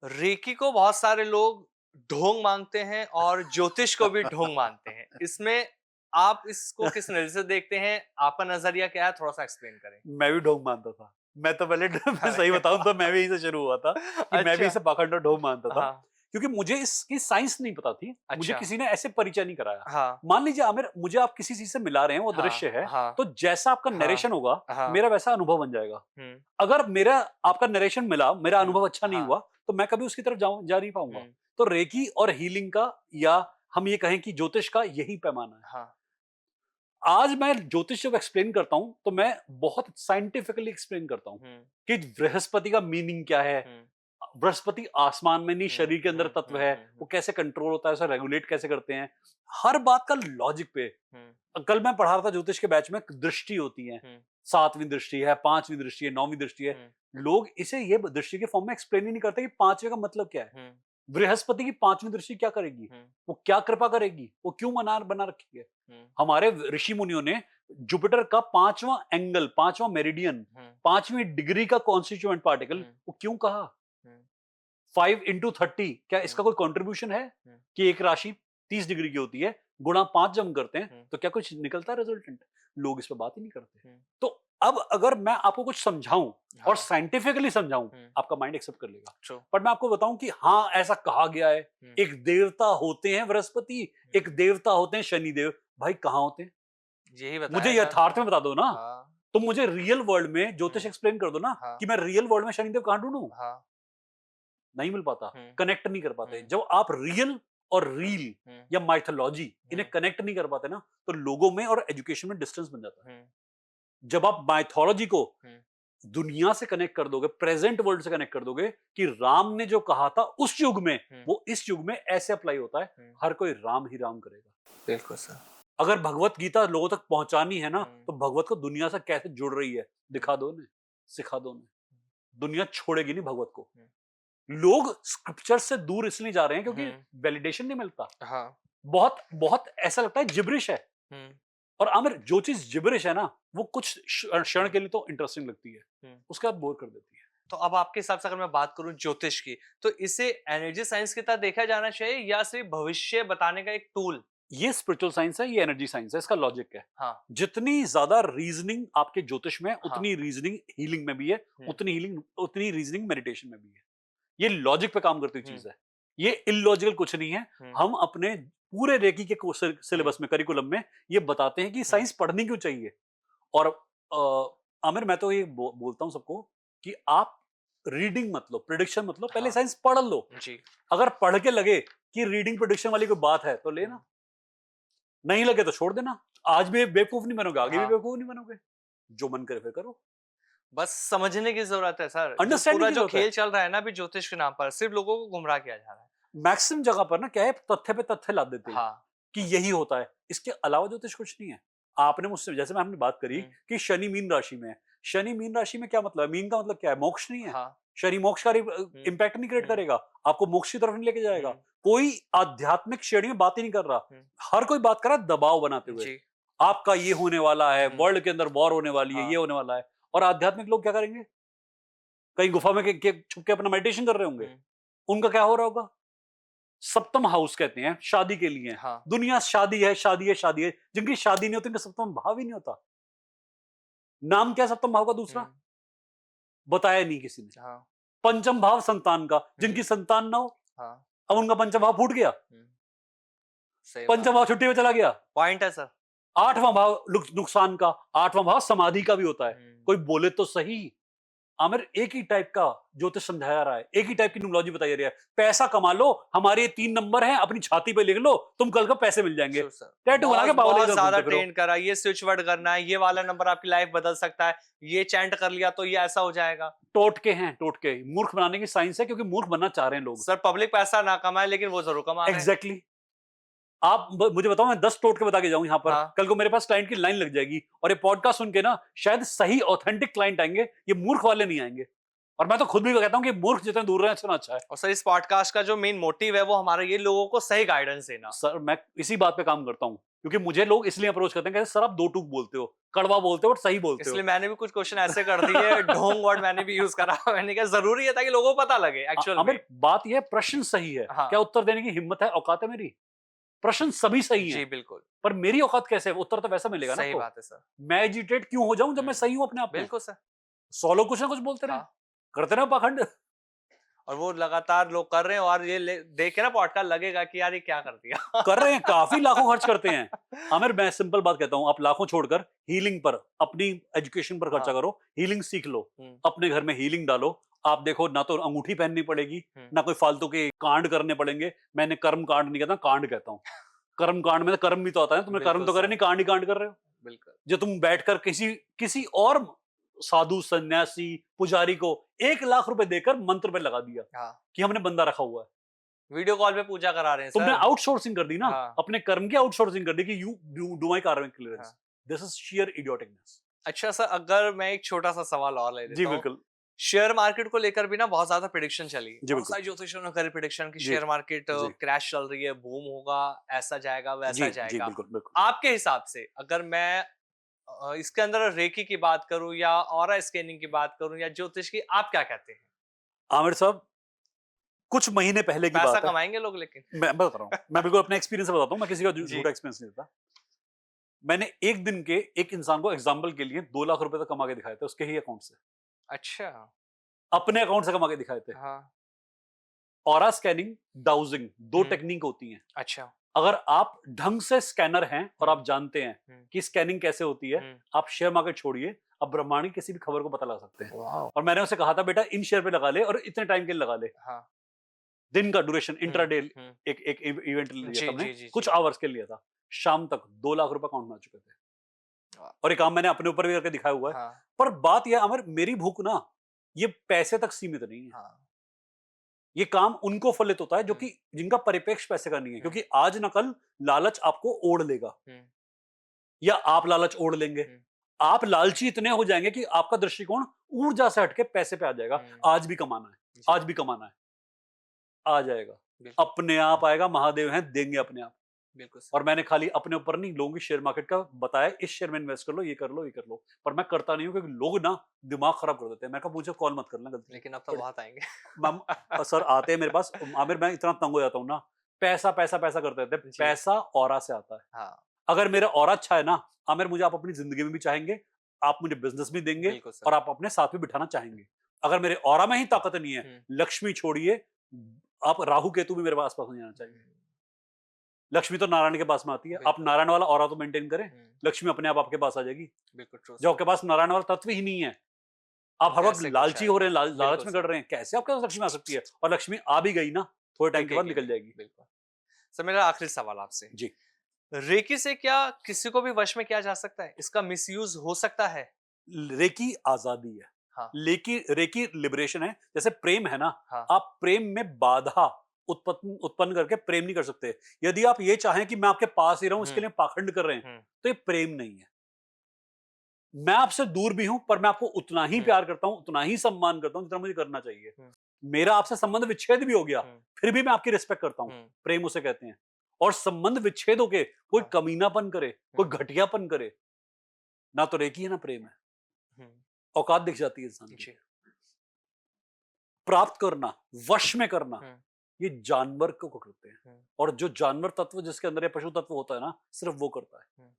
रेकी को बहुत सारे लोग ढोंग मानते हैं और ज्योतिष को भी ढोंग मानते हैं। इसमें आप इसको किस नज़र से देखते हैं? आपका नज़रिया क्या है? थोड़ा-सा एक्सप्लेन करें। मैं भी ढोंग मानता था। मैं तो पहले मैं सही अरे बताऊं तो वाह! मैं भी यहीं से शुरू हुआ था कि मैं भी अच्छा। इसे पाखंड और ढोंग मानता था, हाँ। क्योंकि मुझे इसकी साइंस नहीं पता थी। मुझे अच्छा। किसी ने ऐसे परिचय नहीं कराया। हाँ। मान लीजिए आमिर, मुझे आप किसी चीज से मिला रहे हैं, वो हाँ। दृश्य है, हाँ। तो जैसा आपका हाँ। नरेशन होगा, हाँ। मेरा वैसा अनुभव बन जाएगा। हुँ। अगर मेरा आपका नरेशन मिला, मेरा हुँ। अनुभव अच्छा नहीं हाँ। हुआ, तो मैं कभी उसकी तरफ जा नहीं पाऊंगा। हुँ। तो रेकी और हीलिंग का, या हम ये कहें कि ज्योतिष का, यही पैमाना है। हाँ। आज मैं ज्योतिष जब एक्सप्लेन करता हूं तो मैं बहुत साइंटिफिकली एक्सप्लेन करता हूं हुँ। कि बृहस्पति का मीनिंग क्या है। हुँ। बृहस्पति आसमान में नहीं, हुँ। शरीर के अंदर हुँ। तत्व हुँ। है, हुँ। वो हुँ। कैसे कंट्रोल होता है, उसे रेगुलेट कैसे करते हैं, हर बात का लॉजिक पे। हुँ। कल मैं पढ़ा रहा था ज्योतिष के बैच में, दृष्टि होती है, हुँ। 7वीं दृष्टि है, 5वीं दृष्टि है, 9वीं दृष्टि है। हुँ। लोग इसे ये दृष्टि के फॉर्म में एक्सप्लेन ही नहीं करते कि 5वें का मतलब क्या है। हुँ। बृहस्पति की 5वीं दृष्टि क्या करेगी, हुँ। वो क्या कृपा करेगी, वो क्यों मनार बना रखी है। हुँ। हमारे ऋषि मुनियों ने जुपिटर का 5वां एंगल, 5वां मेरिडियन, हुँ। 5वीं डिग्री का कॉन्स्टिट्यूएंट पार्टिकल, हुँ। वो क्यों कहा। हुँ। 5 into 30, क्या हुँ। इसका कोई कंट्रीब्यूशन है हुँ। कि एक राशि 30 डिग्री की होती है, गुणा 5 जब हम करते हैं हुँ। तो क्या कुछ निकलता है रिजल्टेंट। लोग इस पर बात ही नहीं करते। हुँ। तो अब अगर मैं आपको कुछ समझाऊं और हाँ। साइंटिफिकली समझाऊं, हुँ। आपका माइंड एक्सेप्ट कर लेगा। ट्रू। पर मैं आपको बताऊं कि हाँ ऐसा कहा गया है, हुँ। एक देवता होते हैं बृहस्पति, एक देवता होते हैं शनिदेव। भाई कहाँ होते हैं, यही मुझे बताया सर। यथार्थ में बता दो ना। हाँ। तो मुझे रियल वर्ल्ड में ज्योतिष हुँ। एक्सप्लेन कर दो ना, हाँ। कि मैं रियल वर्ल्ड में शनिदेव कहाँ ढूंढूं। हाँ। नहीं मिल पाता, हुँ। कनेक्ट नहीं कर पाते। हुँ। जब आप रियल और रील हुँ। या माइथोलॉजी इन्हें हुँ। कनेक्ट नहीं कर पाते ना, तो लोगों में और एजुकेशन में डिस्टेंस बन जाता है। हुँ। जब आप माइथोलॉजी को हुँ। दुनिया से कनेक्ट कर दोगे, प्रेजेंट वर्ल्ड से कनेक्ट कर दोगे, कि राम ने जो कहा था उस युग में, हुँ। वो इस युग में ऐसे अप्लाई होता है, हुँ। हर कोई राम ही राम करेगा। बिल्कुल सर। अगर भगवत गीता लोगों तक पहुंचानी है ना, हुँ। तो भगवत को दुनिया से कैसे जुड़ रही है दिखा दो ने, सिखा दो ने। दुनिया छोड़ेगी नहीं भगवत को। हुँ। लोग स्क्रिप्चर से दूर इसलिए जा रहे हैं क्योंकि हुँ। वैलिडेशन नहीं मिलता। हाँ। बहुत बहुत ऐसा लगता है जिब्रिश है। हुँ। और आमिर, जो चीज जिब्रिश है ना, वो कुछ क्षण हुँ। के लिए तो इंटरेस्टिंग लगती है, हुँ। उसके बाद बोर कर देती है। तो अब आपके हिसाब से अगर मैं बात करूँ ज्योतिष की, तो इसे एनर्जी साइंस की तरह देखा जाना चाहिए या सिर्फ भविष्य बताने का एक टूल? ये स्पिरिचुअल साइंस है, ये एनर्जी साइंस है, इसका लॉजिक है। हाँ। जितनी ज्यादा रीजनिंग आपके ज्योतिष में, हाँ। उतनी रीजनिंग हीलिंग में भी है, हुँ। उतनी रीजनिंग मेडिटेशन में भी है। ये लॉजिक पे काम करती हुई हुँ। चीज है, ये इलॉजिकल कुछ नहीं है। हुँ। हम अपने पूरे रेकी के हुँ। सिलेबस में, करिकुलम में ये बताते हैं कि हुँ। साइंस पढ़नी क्यों चाहिए। और आमिर, मैं तो ये बोलता हूं सबको कि आप रीडिंग मत लो, प्रिडिक्शन मत लो, पहले हाँ। साइंस पढ़ लो। जी। अगर पढ़ के लगे कि रीडिंग प्रिडिक्शन वाली कोई बात है तो लेना, नहीं लगे तो छोड़ देना। आज भी बेवकूफ नहीं बनोगे, आगे भी हाँ। बेवकूफ नहीं बनोगे। जो मन करे फिर करो। बस समझने की जरूरत है सर। जो अंडरस्टैंडिंग पूरा की जो जरूरत है। खेल चल रहा है ना अभी ज्योतिष के नाम पर, सिर्फ लोगों को गुमराह किया जा रहा है। मैक्सिमम जगह पर ना क्या है, तथ्य पे तथ्य ला देते हैं हाँ। कि यही होता है, इसके अलावा ज्योतिष कुछ नहीं है। आपने मुझसे, जैसे हमने बात करी कि शनि मीन राशि में है, शनि मीन राशि में क्या मतलब है? मीन का मतलब क्या है? मोक्ष नहीं है। हाँ। शनि मोक्षकारी इंपैक्ट नहीं क्रिएट करेगा, आपको मोक्ष की तरफ नहीं लेके जाएगा। कोई आध्यात्मिक श्रेणी में बात ही नहीं कर रहा, हर कोई बात कर रहा है दबाव बनाते हुए। जी। आपका ये होने वाला है, वर्ल्ड के अंदर वॉर होने वाली है, हाँ। ये होने वाला है। और आध्यात्मिक लोग क्या करेंगे? कहीं गुफा में छुप के अपना मेडिटेशन कर रहे होंगे। उनका क्या हो रहा होगा? सप्तम हाउस कहते हैं शादी के लिए। हाँ। दुनिया शादी है, शादी है, शादी है। जिनकी शादी नहीं होती उनका सप्तम भाव ही नहीं होता। नाम क्या है सप्तम भाव का दूसरा? बताया नहीं किसी ने। हाँ। पंचम भाव संतान का, जिनकी संतान ना हो, हाँ। अब उनका पंचम भाव फूट गया, सही पंचम भाव छुट्टी में चला गया। पॉइंट है सर। आठवां भाव नुकसान का, आठवां भाव समाधि का भी होता है। कोई बोले तो सही। आमिर एक ही टाइप का ज्योतिष समझाया रहा है, एक ही टाइप की न्यूमरोलॉजी बताई रही है। पैसा कमा लो, हमारे ये 3 नंबर हैं, अपनी छाती पे लिख लो, तुम कल को पैसे मिल जाएंगे। टैटू बना के बावली बहुत तरफ ज्यादा घूमते फिरो। ट्रेन करा, ये स्विच वर्ड करना है, ये वाला नंबर आपकी लाइफ बदल सकता है, ये चैंट कर लिया तो ये ऐसा हो जाएगा। टोटके हैं, टोटके मूर्ख बनाने की साइंस है, क्योंकि मूर्ख बनना चाह रहे हैं लोग। सर पब्लिक पैसा ना कमाए लेकिन वो जरूर कमा रहे हैं। एग्जैक्टली। आप मुझे बताओ, मैं 10 टोटके बता के जाऊं यहाँ पर। हाँ। कल को मेरे पास क्लाइंट की लाइन लग जाएगी, और ये पॉडकास्ट सुन के ना शायद सही ऑथेंटिक क्लाइंट आएंगे, ये मूर्ख वाले नहीं आएंगे। और मैं तो खुद भी कहता हूँ कि मूर्ख जितने दूर रहे उतना अच्छा है। और सर इस पॉडकास्ट का जो मेन मोटिव है वो हमारा ये लोगों को सही गाइडेंस देना। सर मैं इसी बात पे काम करता हूँ, क्योंकि मुझे लोग इसलिए अप्रोच करते हैं कि सर आप दो टूक बोलते हो, कड़वा बोलते हो और सही बोलते हो। इसलिए मैंने भी कुछ क्वेश्चन ऐसे कर दिए, ढोंग वर्ड मैंने भी यूज करा। मैंने कहा जरूरी है ताकि लोगों को पता लगे एक्चुअल में। बात यह प्रश्न सही है, हाँ। क्या उत्तर देने की हिम्मत है, औकात है मेरी? प्रश्न सभी सही जी हैं, बिल्कुल। पर मेरी औकात कैसे है? उत्तर तो वैसा मिलेगा ना सही आपको। बात है सर। मैं एजिटेट क्यों हो जाऊं जब मैं सही हूं अपने आप में? बिल्कुल सर। 100 लोग कुछ ना कुछ बोलते रहे, हाँ। करते रहे पाखंड। और वो लगातार लोग कर रहे हैं, और ये देख के ना पॉडकास्ट लगेगा कि यार ये क्या कर दिया। कर रहे हैं, काफी लाखों खर्च करते हैं। आमिर मैं सिंपल बात कहता हूं, आप लाखों छोड़कर हीलिंग पर, अपनी एजुकेशन पर खर्चा हाँ। करो, हीलिंग सीख लो, अपने घर में हीलिंग डालो। आप देखो, ना तो अंगूठी पहननी पड़ेगी, ना कोई फालतू के कांड करने पड़ेंगे। मैंने कर्म कांड नहीं कहता, कांड कहता हूं। कर्म कांड में कर्म भी तो आता है, तुमने कर्म तो करे नहीं, कांड ही कांड कर रहे हो। बिल्कुल। जो तुम बैठकर किसी और साधु सन्यासी पुजारी को 1 लाख रुपए देकर मंत्र पे लगा दिया। हाँ। कि हमने बंदा रखा हुआ है, वीडियो कॉल पे पूजा करा रहे हैं तुमने सर। आउटसोर्सिंग कर दी ना। हाँ। अपने कर्म की आउटसोर्सिंग कर दी कि you do my karmic clearance. This is sheer idioticness. अच्छा सर, अगर मैं एक छोटा सा सवाल और ले जी लेता हूँ। बिल्कुल। शेयर मार्केट को लेकर भी ना बहुत ज्यादा प्रिडिक्शन चली, जी बहुत बिल्कुल। सारे ज्योतिषियों ने करी प्रिडिक्शन कि जी। शेयर मार्केट जी। क्रैश चल रही है, बूम होगा, ऐसा जाएगा जी वैसा जी जाएगा। बिल्कुल बिल्कुल। आपके हिसाब से अगर मैं इसके अंदर रेकी की बात करूं या ऑरा स्कैनिंग की बात करूं या ज्योतिष की, आप क्या कहते हैं? आमिर साहब, कुछ महीने पहले की पैसा बात है, कमाएंगे लोग लेकिन। मैं बता रहा हूँ, मैं बिल्कुल अपने एक्सपीरियंस से बताता हूँ, मैं किसी का जी। झूठा एक्सपीरियंस नहीं देता। मैंने एक दिन के एक इंसान को एग्जाम्पल के लिए 2 लाख रुपए तक कमा के दिखाए थे, उसके ही अकाउंट से, अच्छा। अपने अकाउंट से कमा के दिखाए थे। हाँ। ऑरा स्कैनिंग, डाउजिंग, 2 हम्म। टेक्निक होती हैं। अच्छा। अगर आप ढंग से स्कैनर हैं और आप जानते हैं कि स्कैनिंग कैसे होती है, आप शेयर मार्केट छोड़िए, आप ब्रह्मांड की किसी भी खबर को पता लगा सकते हैं। वाह। और मैंने उसे कहा था, बेटा इन शेयर पे लगा ले और इतने टाइम के लिए लगा ले। हाँ। दिन का ड्यूरेशन, इंट्राडे हम्म। एक इवेंट लिया जी, था हमने, जी, जी, कुछ जी। आवर्स के लिए लिया था। शाम तक 2 लाख रुपए अकाउंट में आ चुके थे, वाह। और ये काम मैंने अपने ऊपर भी करके दिखाया हुआ है। हाँ। पर बात यह अमर, मेरी भूख ना ये पैसे तक सीमित नहीं है। हाँ। ये काम उनको फलित होता है जो कि जिनका परिपेक्ष पैसे का नहीं है, क्योंकि आज न कल लालच आपको ओढ़ लेगा, या आप लालच ओढ़ लेंगे। आप लालची इतने हो जाएंगे कि आपका दृष्टिकोण ऊर्जा से हटके पैसे पे आ जाएगा। आज भी कमाना है, आज भी कमाना है, आ जाएगा, अपने आप आएगा। महादेव हैं, देंगे अपने आप। बिल्कुल। और मैंने खाली अपने ऊपर नहीं, लोगों की शेयर मार्केट का बताया, इस शेयर में इन्वेस्ट कर लो, ये कर लो, ये कर लो, पर मैं करता नहीं हूं, क्योंकि लोग ना दिमाग खराब कर देते हैं। मैं कहा मुझे कॉल मत करना गलती, लेकिन अब तो बहुत आएंगे। सर आते हैं मेरे पास। आमिर मैं इतना तंग हो जाता हूँ ना, पैसा पैसा पैसा करते रहते हैं। पैसा ऑरा से आता है। हाँ। अगर मेरा ऑरा अच्छा है ना आमिर, मुझे आप अपनी जिंदगी में भी चाहेंगे, आप मुझे बिजनेस भी देंगे, और आप अपने साथ भी बिठाना चाहेंगे। अगर मेरे ऑरा में ही ताकत नहीं है, लक्ष्मी छोड़िए, आप राहु केतु भी मेरे पास नहीं आना चाहिए। लक्ष्मी तो नारायण के पास में आती है, आप नारायण वाला ऑरा तो मेंटेन करें, लक्ष्मी अपने आप आपके पास आ जाएगी। जो आपके पास नारायण वाला तत्व ही नहीं है, आप हर वक्त कैसे कुछ लालची है? हो रहे हैं, लालच बिल्कुल में सर। गड़ रहे हैं, कैसे आपके पास लक्ष्मी आ सकती है? और लक्ष्मी आ भी गई ना, थोड़े टाइम के बाद रुकेगी निकल नहीं, जाएगी। बिल्कुल। सर मेरा आखिरी सवाल आपसे, जी। रेकी से क्या किसी को भी वश में किया जा सकता है? इसका मिसयूज़ हो सकता है? रेकी आजादी है, हाँ, लेकी रेकी लिबरेशन है। जैसे प्रेम है ना, हाँ। आप प्रेम में बाधा उत्पन्न उत्पन्न करके प्रेम नहीं कर सकते। यदि आप ये चाहें कि मैं आपके पास ही रहूं, इसके हुँ, लिए पाखंड कर रहे हैं, हुँ, तो ये प्रेम नहीं है। मैं आपसे दूर भी हूं, पर मैं आपको उतना ही हुँ, प्यार करता हूं, उतना ही सम्मान करता हूं जितना मुझे करना चाहिए। हुँ, मेरा आपसे संबंध विच्छेद भी हो गया, हुँ, फिर भी मैं आपकी रिस्पेक्ट करता हूं। हुँ, प्रेम उसे कहते हैं। और संबंध विच्छेद होके कोई हाँ, कमीनापन करे, कोई हुँ, घटियापन करे, ना तो रेकी है ना प्रेम है। हुँ, औकात दिख जाती है इंसान की। जी, प्राप्त करना, वश में करना, हुँ, ये जानवर को करते हैं। हुँ, और जो जानवर तत्व जिसके अंदर ये पशु तत्व होता है ना, सिर्फ वो करता है। हुँ,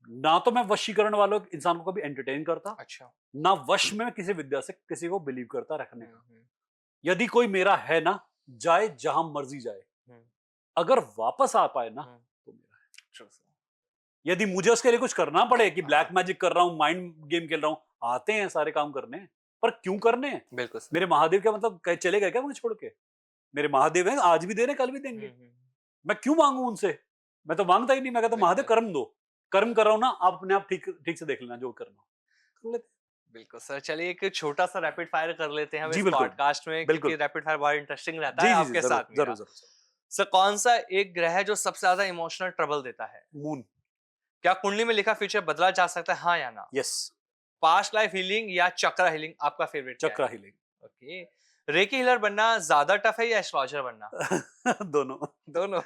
ना तो मैं वशीकरण वालों इंसान को कभी एंटरटेन करता, अच्छा। ना वश में मैं किसी विद्या से किसी को बिलीव करता रखने हुँ, का। हुँ, यदि कोई मेरा है ना, जाए जहां मर्जी जाए, हुँ, अगर वापस आ पाए ना, हुँ, तो मेरा है। True sir. यदि मुझे उसके लिए कुछ करना पड़े कि ब्लैक हाँ, मैजिक कर रहा हूं, माइंड गेम खेल रहा हूं, आते हैं सारे काम करने, पर क्यों करने हैं? बिल्कुल सर। मेरे महादेव क्या मतलब चले गए क्या मुझे छोड़ के? मेरे महादेव हैं, आज भी दे रहे हैं, कल भी हुँ, देंगे। हुँ, मैं क्यों मांगू उनसे? मैं तो मांगता ही नहीं। मैं कहता हूं, महादेव बिल्कुल, कर्म दो, कर्म कर रहा हूं ना, आप अपने आप ठीक ठीक से देख लेना जो करना हो। कर लेते बिल्कुल सर। चलिए एक छोटा-सा रैपिड फायर कर लेते हैं हम जी, इस बिल्कुल, पॉडकास्ट में क्योंकि बिल्कुल। रैपिड फायर बहुत इंटरेस्टिंग रहता है जी, जी, जी, आपके ज़रूर, साथ ज़रूर, मेरा। ज़रूर, ज़रूर। सर कौन-सा एक ग्रह है जो सबसे ज़्यादा इमोशनल ट्रबल देता है? मून, क्या कुंडली में लिखा फ्यूचर बदला जा सकता है, हाँ या ना? यस, पास्ट लाइफ हीलिंग या चक्रा हीलिंग आपका फेवरेट क्या चक्रा है? हीलिंग। ओके। रेकी हीलर बनना ज़्यादा टफ है या एस्ट्रोलॉजर बनना? दोनों। दोनों।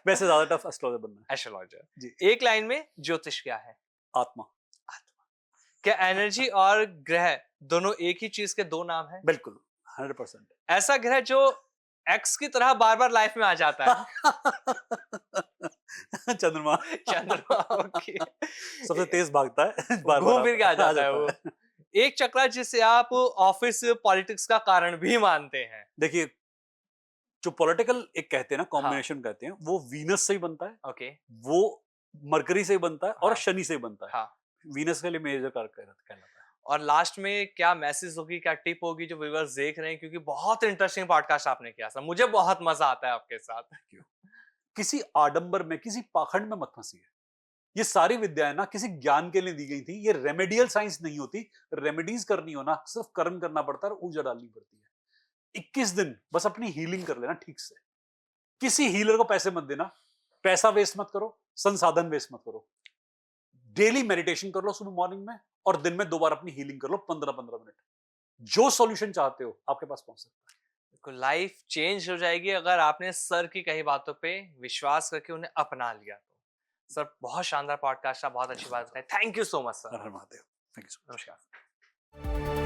वैसे ज़्यादा टफ एस्ट्रोलॉजर बनना है। एस्ट्रोलॉजर। जी, एक लाइन में ज्योतिष क्या है? आत्मा, क्या एनर्जी और ग्रह दोनों एक ही चीज़ के 2 नाम हैं? बिल्कुल, 100%। ऐसा ग्रह जो एक्स की तरह बार-बार लाइफ में आ जाता है? चंद्रमा। चंद्रमा ओके। सबसे तेज़ भागता है, बार-बार घूम फिर के आता आ है, आ जाता है जाता वो। है। एक चक्रा जिसे आप ऑफिस पॉलिटिक्स का कारण भी मानते हैं। देखिए, जो पॉलिटिकल एक कहते हैं ना, हाँ, कॉम्बिनेशन कहते हैं, वो वीनस से ही बनता है, ओके। वो मरकरी से ही बनता है और हाँ, शनि से ही बनता है। हाँ। वीनस के लिए मेजर कारक कहलाता है। और लास्ट में क्या मैसेज होगी, क्या टिप होगी जो व्यूअर्स देख रहे हैं क्योंकि बहुत इंटरेस्टिंग पॉडकास्ट आपने किया था। मुझे बहुत मज़ा आता है आपके साथ। क्यों? किसी आडंबर में, किसी पाखंड में मत फंसिए। ये सारी विद्याएं ना किसी ज्ञान के लिए दी गई थी। ये रेमेडियल साइंस नहीं होती। रेमेडीज करनी हो ना, सिर्फ कर्म करना पड़ता है और ऊर्जा डालनी पड़ती है। 21 दिन बस अपनी हीलिंग कर लेना ठीक से। किसी हीलर को पैसे मत देना, पैसा वेस्ट मत करो, संसाधन वेस्ट मत करो। डेली मेडिटेशन कर लो सुबह मॉर्निंग में, और दिन में 2 बार अपनी हीलिंग कर लो 15-15 मिनट। जो सॉल्यूशन चाहते हो आपके पास पहुंच सकता है। तो लाइफ चेंज हो जाएगी अगर आपने सर की कही बातों पे विश्वास करके उन्हें अपना लिया तो। सर बहुत शानदार पॉडकास्ट था, बहुत अच्छी बात बताई। Thank you so much sir. Her her Mahadev. Thank you so much. नमस्कार।